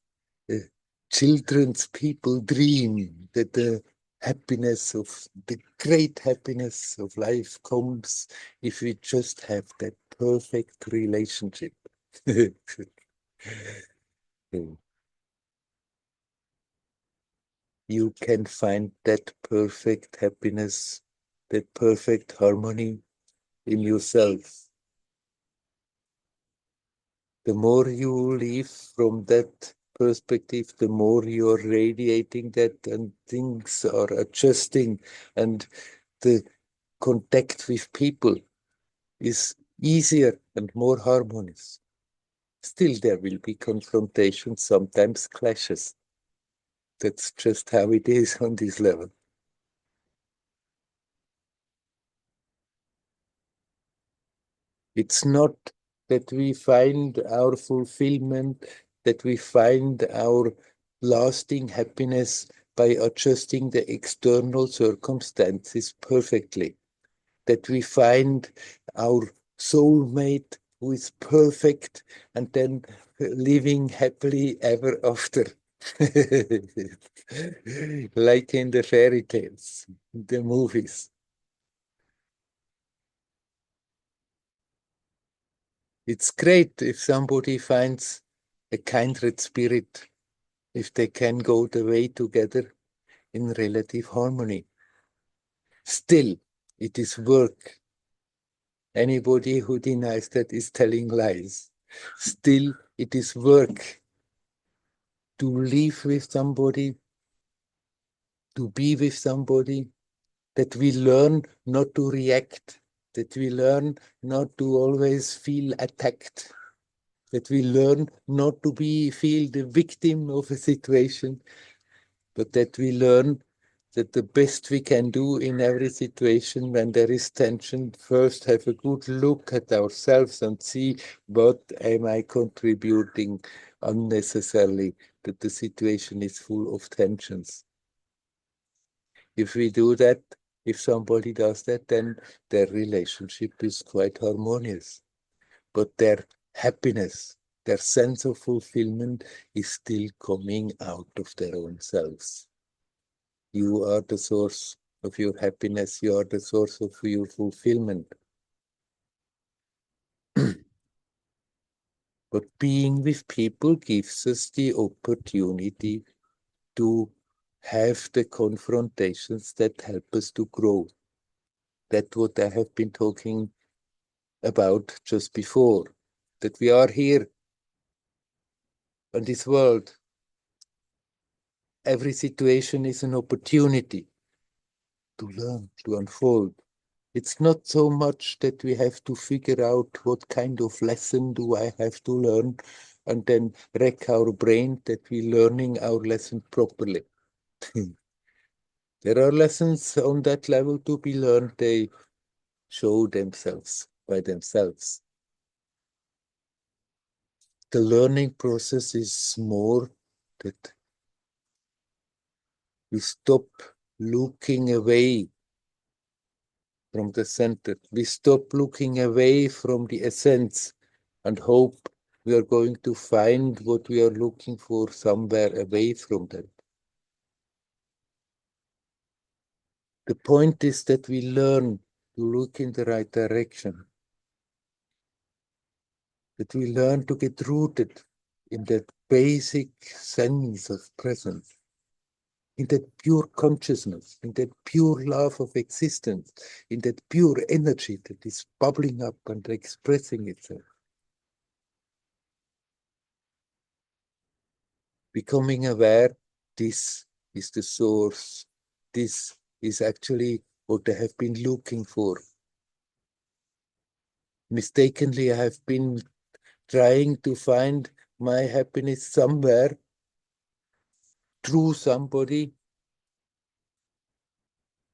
children's people dream that the happiness of the great happiness of life comes if we just have that perfect relationship. You can find that perfect happiness, that perfect harmony in yourself. The more you live from that perspective, the more you're radiating that and things are adjusting and the contact with people is easier and more harmonious. Still, there will be confrontations, sometimes clashes. That's just how it is on this level. It's not that we find our fulfillment, that we find our lasting happiness by adjusting the external circumstances perfectly, that we find our soulmate who is perfect and then living happily ever after. Like in the fairy tales, the movies. It's great if somebody finds a kindred spirit, if they can go the way together in relative harmony. Still, it is work. Anybody who denies that is telling lies. Still, it is work to live with somebody, to be with somebody, that we learn not to react, that we learn not to always feel attacked, that we learn not to feel the victim of a situation, but that we learn that the best we can do in every situation when there is tension, first have a good look at ourselves and see what am I contributing unnecessarily, that the situation is full of tensions. If we do that, if somebody does that, then their relationship is quite harmonious. But their happiness, their sense of fulfillment is still coming out of their own selves. You are the source of your happiness. You are the source of your fulfillment. But being with people gives us the opportunity to have the confrontations that help us to grow. That's what I have been talking about just before. That we are here in this world. Every situation is an opportunity to learn, to unfold. It's not so much that we have to figure out what kind of lesson do I have to learn and then wreck our brain that we're learning our lesson properly. There are lessons on that level to be learned. They show themselves by themselves. The learning process is more that we stop looking away from the center. We stop looking away from the essence and hope we are going to find what we are looking for somewhere away from that. The point is that we learn to look in the right direction, that we learn to get rooted in that basic sense of presence, in that pure consciousness, in that pure love of existence, in that pure energy that is bubbling up and expressing itself. Becoming aware, this is the source. This is actually what I have been looking for. Mistakenly, I have been trying to find my happiness somewhere through somebody,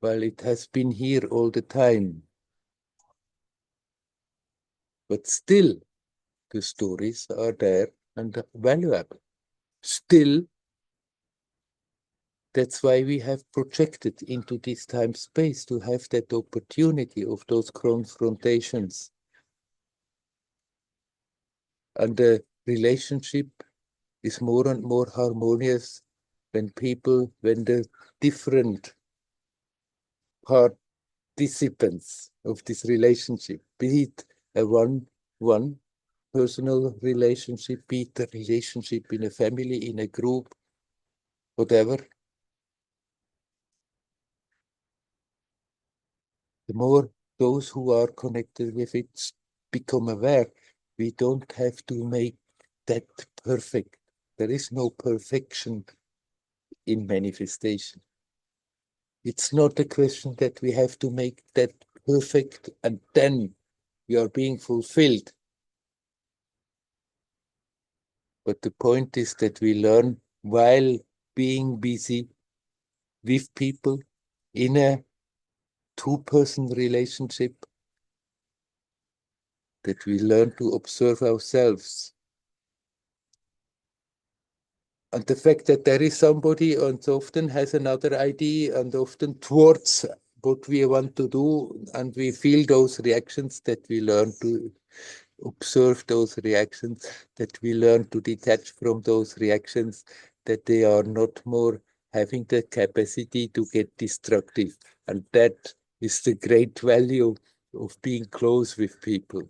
while it has been here all the time. But still, the stories are there and valuable. Still, that's why we have projected into this time space to have that opportunity of those confrontations. And the relationship is more and more harmonious when the different participants of this relationship, be it a one personal relationship, be it a relationship in a family, in a group, whatever, the more those who are connected with it become aware. We don't have to make that perfect. There is no perfection in manifestation. It's not a question that we have to make that perfect and then we are being fulfilled. But the point is that we learn while being busy with people in a two-person relationship, that we learn to observe ourselves. And the fact that there is somebody and often has another idea and often towards what we want to do, and we feel those reactions, that we learn to observe those reactions, that we learn to detach from those reactions, that they are not more having the capacity to get destructive. And that is the great value of being close with people.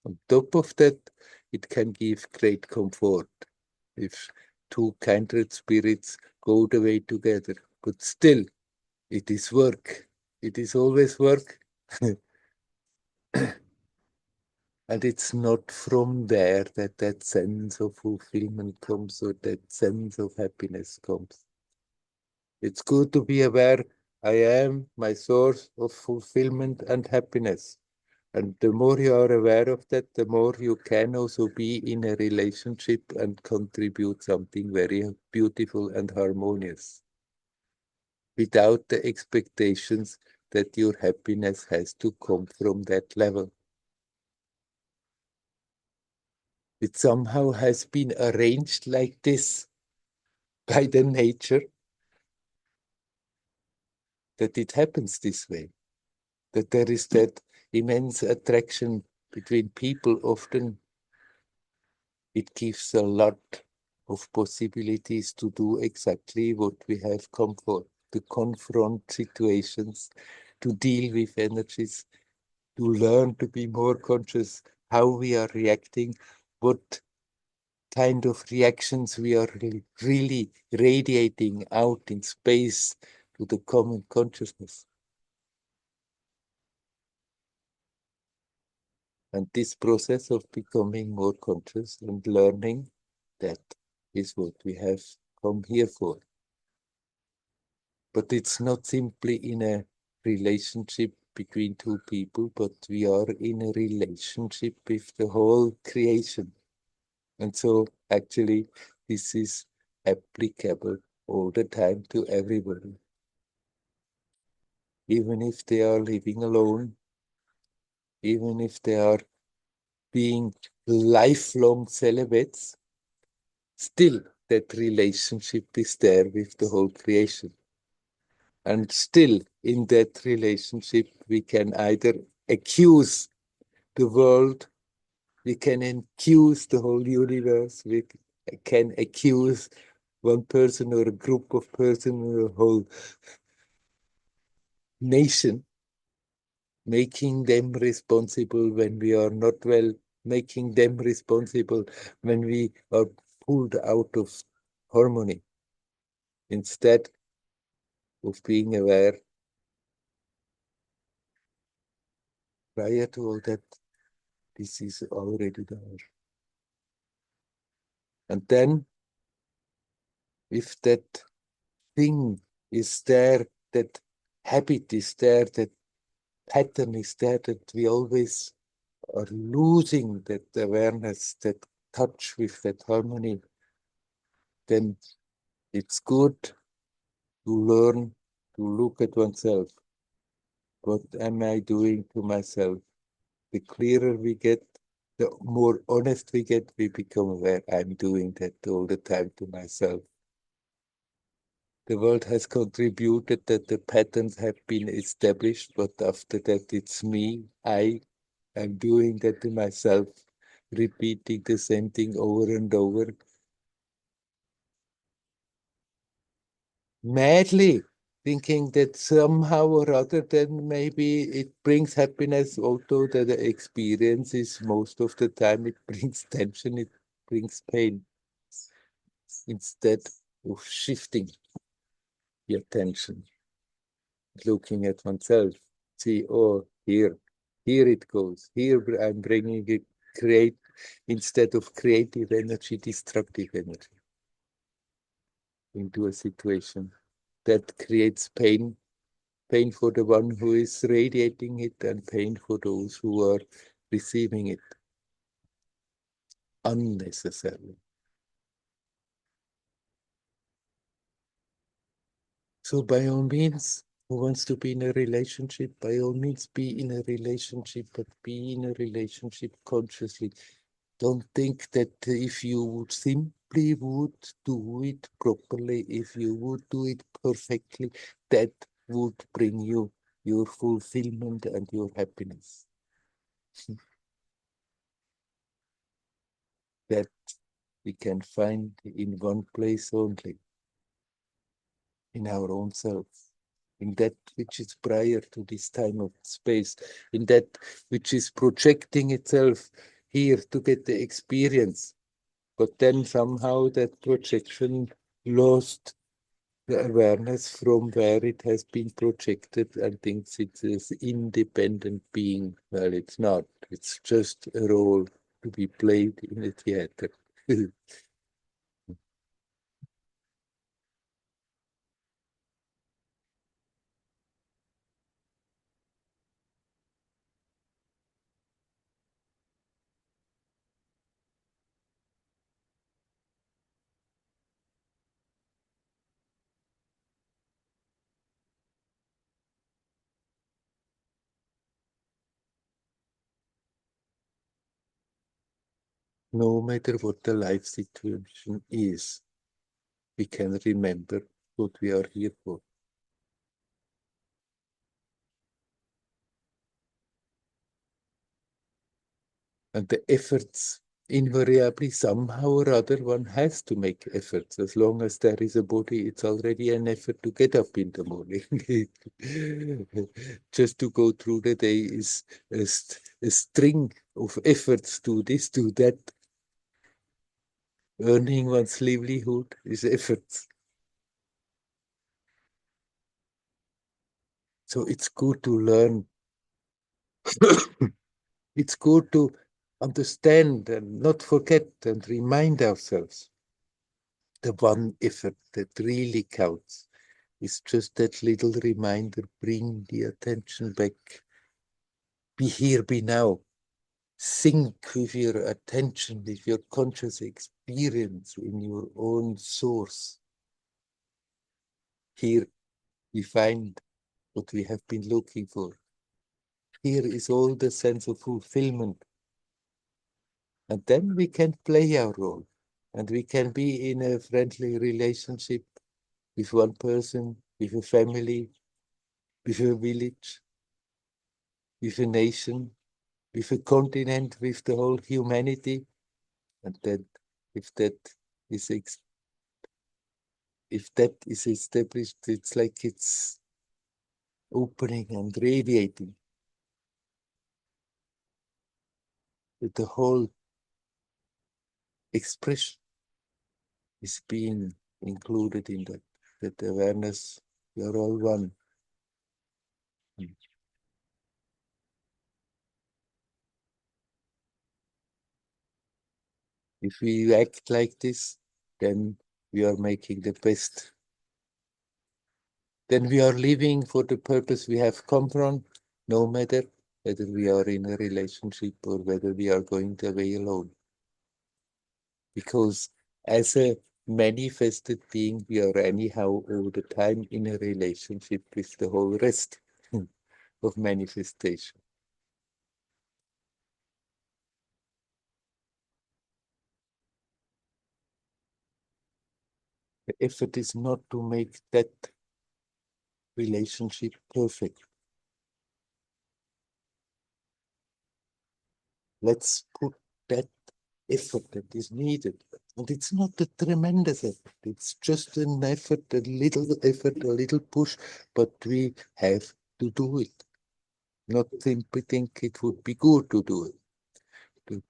On top of that, it can give great comfort if two kindred spirits go the way together. But still, it is work. It is always work. And it's not from there that that sense of fulfillment comes or that sense of happiness comes. It's good to be aware I am my source of fulfillment and happiness. And the more you are aware of that, the more you can also be in a relationship and contribute something very beautiful and harmonious without the expectations that your happiness has to come from that level. It somehow has been arranged like this by the nature that it happens this way, that there is that immense attraction between people. Often it gives a lot of possibilities to do exactly what we have come for, to confront situations, to deal with energies, to learn to be more conscious how we are reacting, what kind of reactions we are really radiating out in space to the common consciousness. And this process of becoming more conscious and learning, that is what we have come here for. But it's not simply in a relationship between two people, but we are in a relationship with the whole creation. And so actually this is applicable all the time to everybody. Even if they are living alone, even if they are being lifelong celibates, still that relationship is there with the whole creation. And still in that relationship, we can either accuse the world, we can accuse the whole universe, we can accuse one person or a group of persons or a whole nation, making them responsible when we are not well, making them responsible when we are pulled out of harmony, instead of being aware prior to all that this is already there. And then if that thing is there, that habit is there, that pattern is there, that we always are losing that awareness, that touch with that harmony, then it's good to learn to look at oneself. What am I doing to myself? The clearer we get, the more honest we get, we become aware I'm doing that all the time to myself. The world has contributed that the patterns have been established, but after that it's me, I am doing that to myself, repeating the same thing over and over, madly, thinking that somehow or other then maybe it brings happiness, although the experience is most of the time it brings tension, it brings pain, instead of shifting the attention, looking at oneself, see, oh, here it goes, here I'm bringing it, create, instead of creative energy, destructive energy into a situation that creates pain, pain for the one who is radiating it and pain for those who are receiving it unnecessarily. So by all means, who wants to be in a relationship, by all means be in a relationship, but be in a relationship consciously. Don't think that if you would simply would do it properly, if you would do it perfectly, that would bring you your fulfillment and your happiness. That we can find in one place only, in our own self, in that which is prior to this time of space, in that which is projecting itself here to get the experience. But then somehow that projection lost the awareness from where it has been projected and thinks it's an independent being. Well, it's not. It's just a role to be played in a theater. No matter what the life situation is, we can remember what we are here for. And the efforts, invariably, somehow or other, one has to make efforts. As long as there is a body, it's already an effort to get up in the morning. Just to go through the day is a string of efforts, to this, to that. Earning one's livelihood is efforts. So it's good to learn. It's good to understand and not forget and remind ourselves the one effort that really counts is just that little reminder. Bring the attention back. Be here, be now. Sync with your attention, with your conscious experience in your own source. Here we find what we have been looking for. Here is all the sense of fulfillment. And then we can play our role. And we can be in a friendly relationship with one person, with a family, with a village, with a nation, with a continent, with the whole humanity. And then if that is if that is established, it's like it's opening and radiating. The whole expression is being included in that awareness. We are all one. If we act like this, then we are making the best. Then we are living for the purpose we have come from, no matter whether we are in a relationship or whether we are going the way alone. Because as a manifested being, we are anyhow all the time in a relationship with the whole rest of manifestation. The effort is not to make that relationship perfect. Let's put that effort that is needed. And it's not a tremendous effort. It's just an effort, a little push, but we have to do it. Not simply think it would be good to do it. To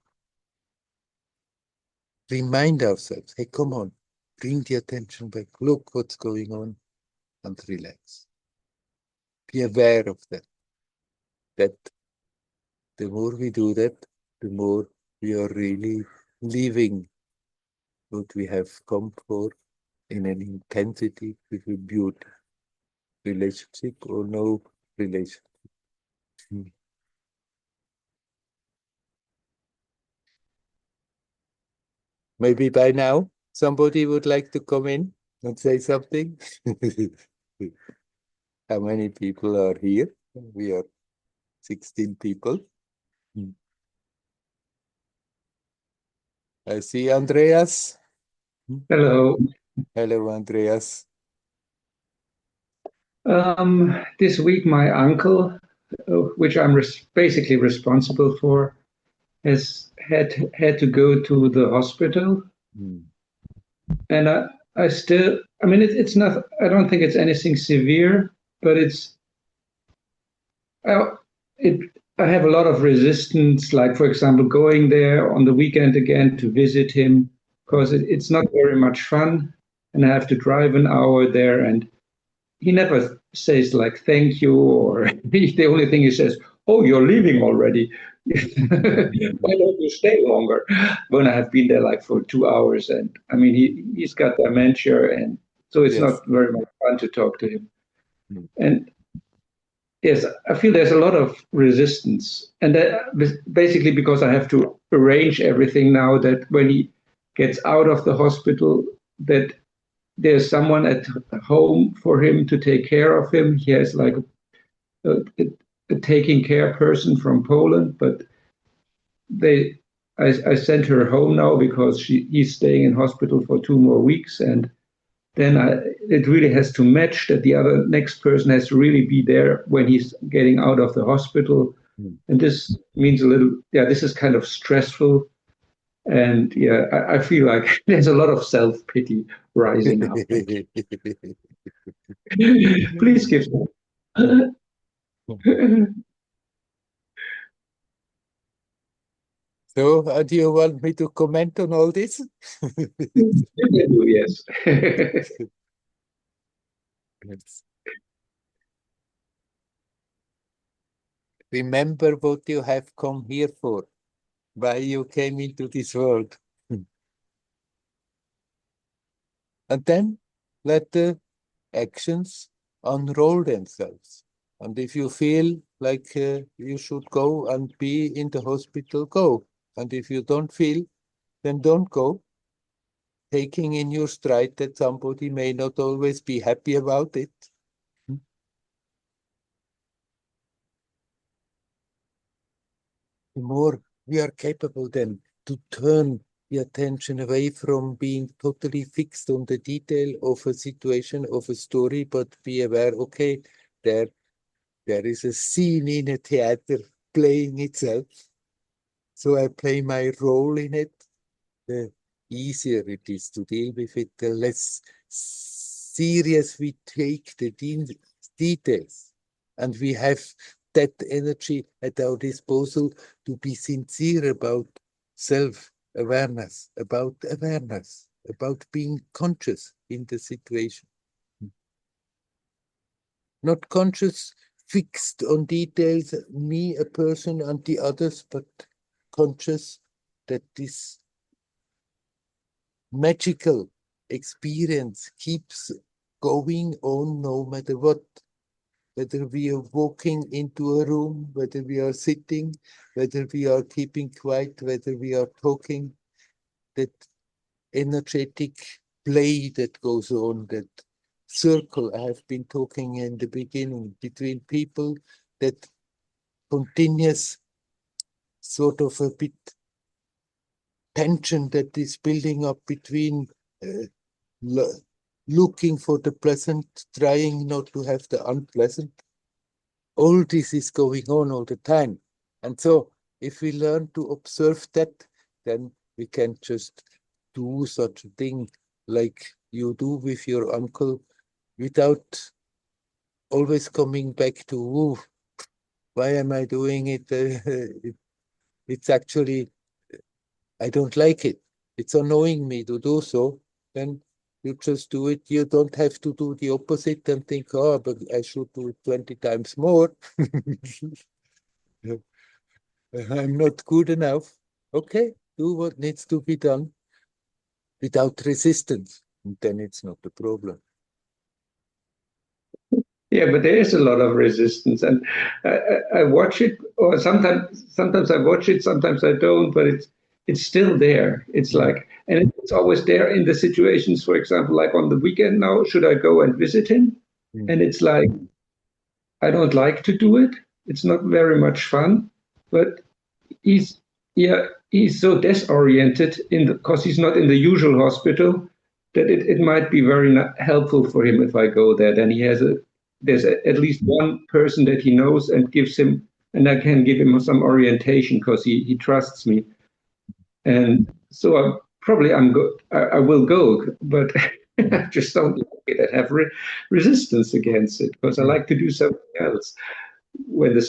remind ourselves, hey, come on, bring the attention back. Look what's going on and relax. Be aware of that. That the more we do that, the more we are really living what we have come for in an intensity with a beauty, relationship or no relationship. Maybe by now somebody would like to come in and say something. How many people are here? We are 16 people. I see Andreas. Hello. Hello, Andreas. This week, my uncle, which I'm basically responsible for, has had to go to the hospital. Mm. And I still, I mean, it's not, I don't think it's anything severe, but I, it, I have a lot of resistance, like, for example, going there on the weekend again to visit him, because it's not very much fun. And I have to drive an hour there, and he never says like thank you, or the only thing he says, oh, you're leaving already. Why don't you stay longer? When I have been there like for 2 hours, and I mean he's got dementia, and so it's Yes. not very much fun to talk to him. Mm. And yes, I feel there's a lot of resistance, and that basically because I have to arrange everything now that when he gets out of the hospital, that there's someone at home for him to take care of him. He has like a taking care person from Poland, but they I sent her home now because he's staying in hospital for 2 more weeks, and then it really has to match that the other next person has to really be there when he's getting out of the hospital. Mm. And this means a little, yeah, this is kind of stressful. And yeah, I feel like there's a lot of self-pity rising up. Please give some. So, do you want me to comment on all this? Yes. Yes. Remember what you have come here for, why you came into this world. And then let the actions unroll themselves. And if you feel like you should go and be in the hospital, go. And if you don't feel, then don't go. Taking in your stride that somebody may not always be happy about it. The more we are capable then to turn the attention away from being totally fixed on the detail of a situation, of a story, but be aware, okay, there is a scene in a theater playing itself. So I play my role in it. The easier it is to deal with it, the less serious we take the details. And we have that energy at our disposal to be sincere about self-awareness, about being conscious in the situation. Not conscious, fixed on details, me, a person, and the others, but conscious that this magical experience keeps going on no matter what. Whether we are walking into a room, whether we are sitting, whether we are keeping quiet, whether we are talking, that energetic play that goes on, that circle I have been talking in the beginning between people, that continuous sort of a bit tension that is building up between looking for the pleasant, trying not to have the unpleasant. All this is going on all the time. And so if we learn to observe that, then we can just do such a thing like you do with your uncle without always coming back to, ooh, why am I doing it? It's actually, I don't like it. It's annoying me to do so. Then you just do it. You don't have to do the opposite and think, oh, but I should do it 20 times more. I'm not good enough. Okay, do what needs to be done without resistance. And then it's not a problem. Yeah, but there is a lot of resistance, and I watch it, or sometimes I watch it, sometimes I don't, but it's still there. It's like, and it's always there in the situations. For example, like on the weekend now, should I go and visit him? And it's like I don't like to do it. It's not very much fun, but he's yeah he's so disoriented because he's not in the usual hospital that it might be very helpful for him if I go there. Then there's at least one person that he knows and gives him, and I can give him some orientation because he trusts me. And so I'm probably I will go, but I just don't like it. I have resistance against it because I like to do something else when the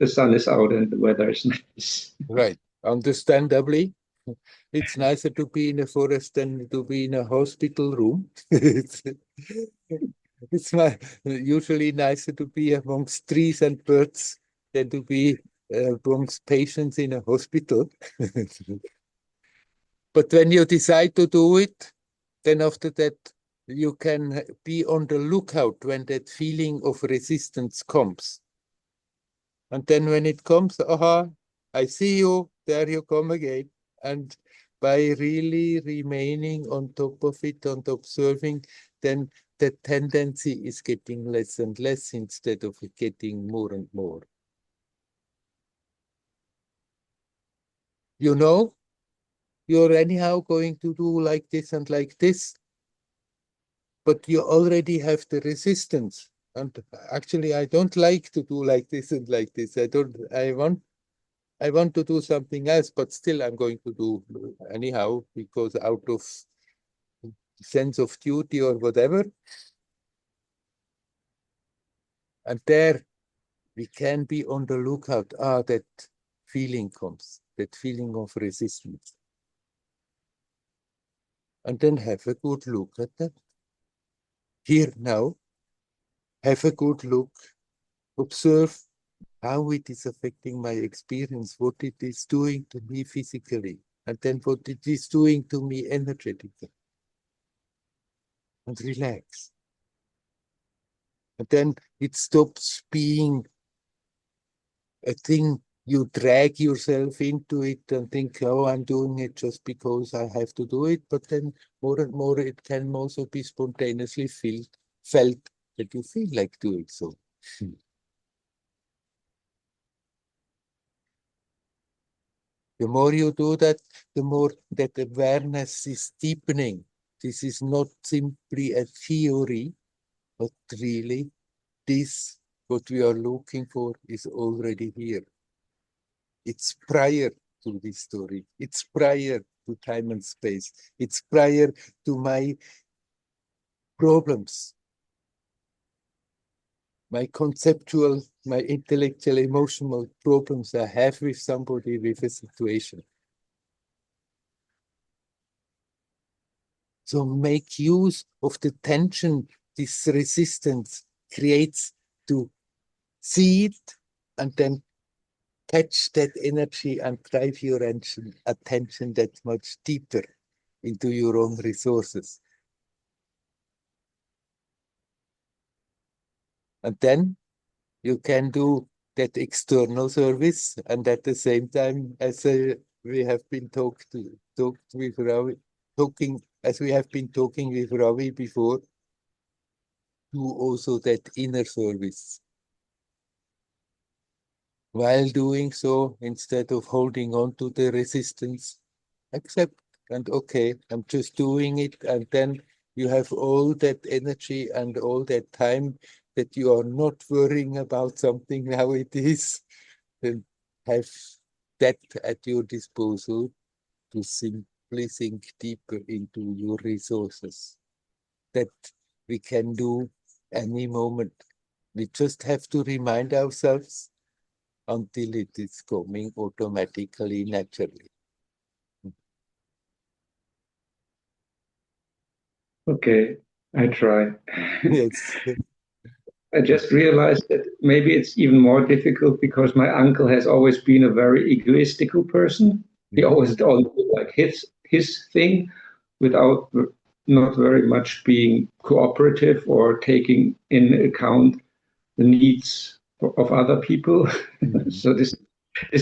sun is out and the weather is nice. Right. Understandably, it's nicer to be in a forest than to be in a hospital room. It's usually nicer to be amongst trees and birds than to be amongst patients in a hospital. But when you decide to do it, then after that, you can be on the lookout when that feeling of resistance comes. And then when it comes, aha, I see you, there you come again. And by really remaining on top of it and observing, then the tendency is getting less and less instead of getting more and more. You know, you're anyhow going to do like this and like this, but you already have the resistance. And actually, I don't like to do like this and like this. I want to do something else, but still I'm going to do anyhow, because out of sense of duty or whatever. And there we can be on the lookout. That feeling comes, that feeling of resistance. And then have a good look at that. Here now, have a good look, observe how it is affecting my experience, what it is doing to me physically, and then what it is doing to me energetically. And relax. And then it stops being a thing you drag yourself into it and think, oh, I'm doing it just because I have to do it. But then more and more it can also be spontaneously felt that you feel like doing so. The more you do that, the more that awareness is deepening. This is not simply a theory, but really this, what we are looking for, is already here. It's prior to this story. It's prior to time and space. It's prior to my problems, my conceptual, my intellectual, emotional problems I have with somebody, with a situation. So make use of the tension this resistance creates to see it and then catch that energy and drive your attention that much deeper into your own resources. And then you can do that external service, and at the same time, as we have been talked with Ravi, as we have been talking with Ravi before, do also that inner service. While doing so, instead of holding on to the resistance, accept and okay, I'm just doing it, and then you have all that energy and all that time that you are not worrying about something how it is, then have that at your disposal to simply sink deeper into your resources. That we can do any moment. We just have to remind ourselves until it is coming automatically, naturally. Okay, I try. Yes. I just realized that maybe it's even more difficult because my uncle has always been a very egoistical person. He always did like his thing without not very much being cooperative or taking in account the needs of other people. So this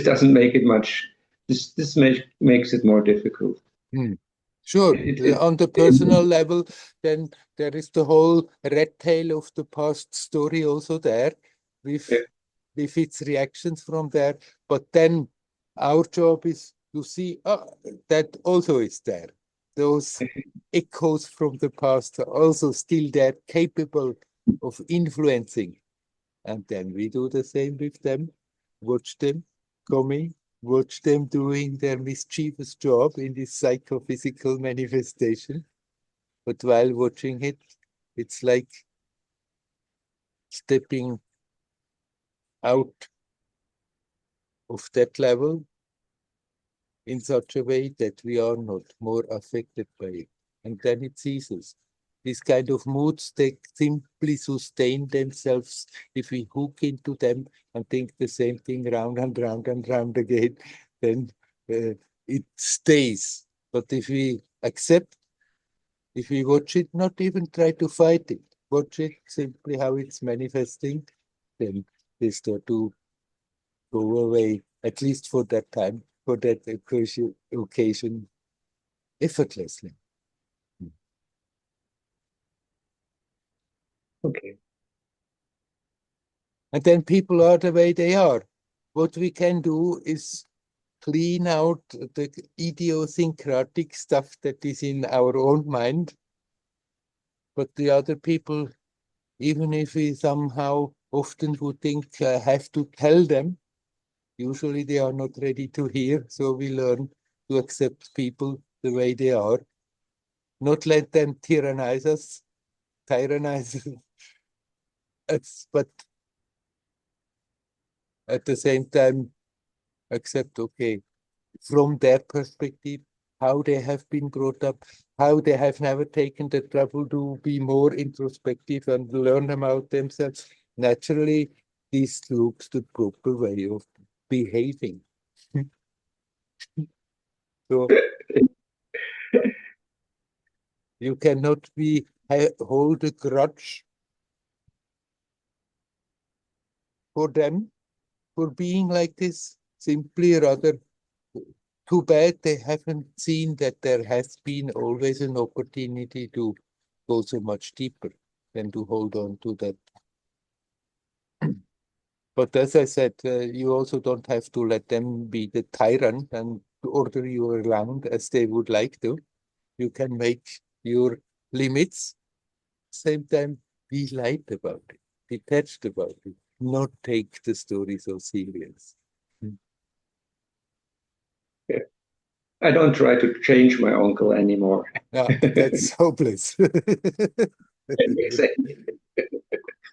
doesn't make it much. This makes it more difficult. Sure. It, On the personal level, then there is the whole red tail of the past story also there, with it, its reactions from there. But then our job is to see that also is there. Those echoes from the past are also still there, capable of influencing. And then we do the same with them, watch them coming, watch them doing their mischievous job in this psychophysical manifestation. But while watching it, it's like stepping out of that level in such a way that we are not more affected by it. And then it ceases. These kind of moods, they simply sustain themselves if we hook into them and think the same thing round and round and round again, then it stays. But if we accept, if we watch it, not even try to fight it, watch it simply how it's manifesting, then they start to go away, at least for that time, for that occasion, effortlessly. Okay. And then people are the way they are. What we can do is clean out the idiosyncratic stuff that is in our own mind. But the other people, even if we somehow often would think I have to tell them, usually they are not ready to hear. So we learn to accept people the way they are, not let them tyrannize us, but at the same time accept, okay, from their perspective, how they have been brought up, how they have never taken the trouble to be more introspective and learn about themselves. Naturally, this looks the proper way of behaving. So you cannot hold a grudge for them for being like this. Simply rather, too bad they haven't seen that there has been always an opportunity to go so much deeper than to hold on to that. But as I said, you also don't have to let them be the tyrant and order you around as they would like to. You can make your limits, same time be light about it, detached about it, not take the story so serious. Yeah. I don't try to change my uncle anymore. Yeah, that's hopeless.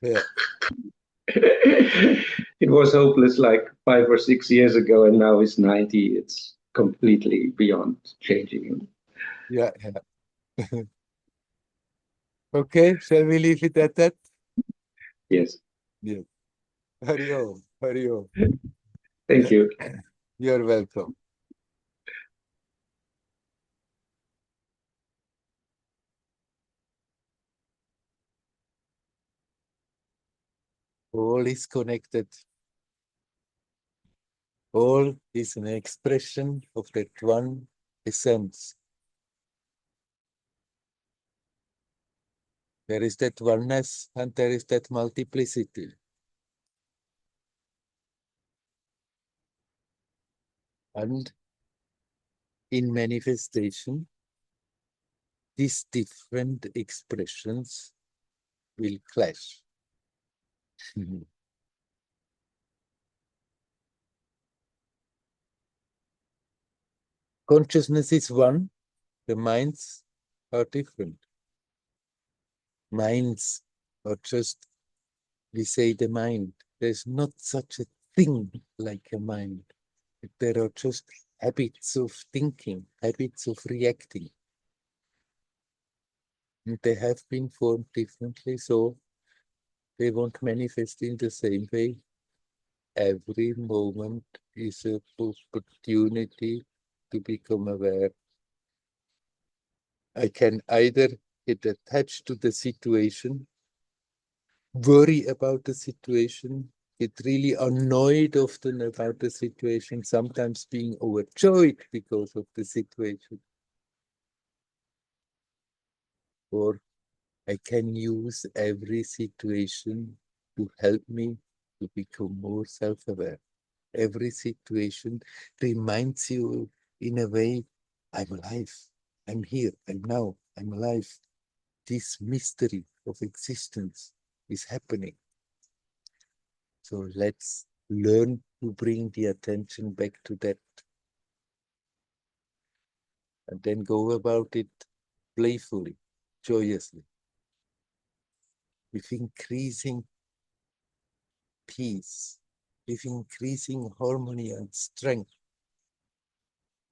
Yeah. It was hopeless like 5 or 6 years ago, and now he's 90. It's completely beyond changing him. Yeah, yeah. Okay, shall we leave it at that? Yes. Yeah. Hurry on, hurry on. Thank you. You're welcome. All is connected. All is an expression of that one essence. There is that oneness and there is that multiplicity. And in manifestation, these different expressions will clash. Consciousness is one, the minds are different. Minds are just, we say the mind. There's not such a thing like a mind. There are just habits of thinking, habits of reacting. And they have been formed differently, so they won't manifest in the same way. Every moment is an opportunity to become aware. I can either get attached to the situation, worry about the situation, get really annoyed often about the situation, sometimes being overjoyed because of the situation. Or I can use every situation to help me to become more self-aware. Every situation reminds you in a way, I'm alive, I'm here, I'm now, I'm alive. This mystery of existence is happening. So let's learn You bring the attention back to that. And then go about it playfully, joyously, with increasing peace, with increasing harmony and strength,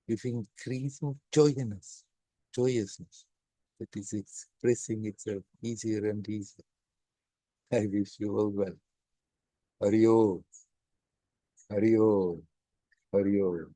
with increasing joyousness that is expressing itself easier and easier. I wish you all well. Hari-Om, Hari-Om, Hari-Om.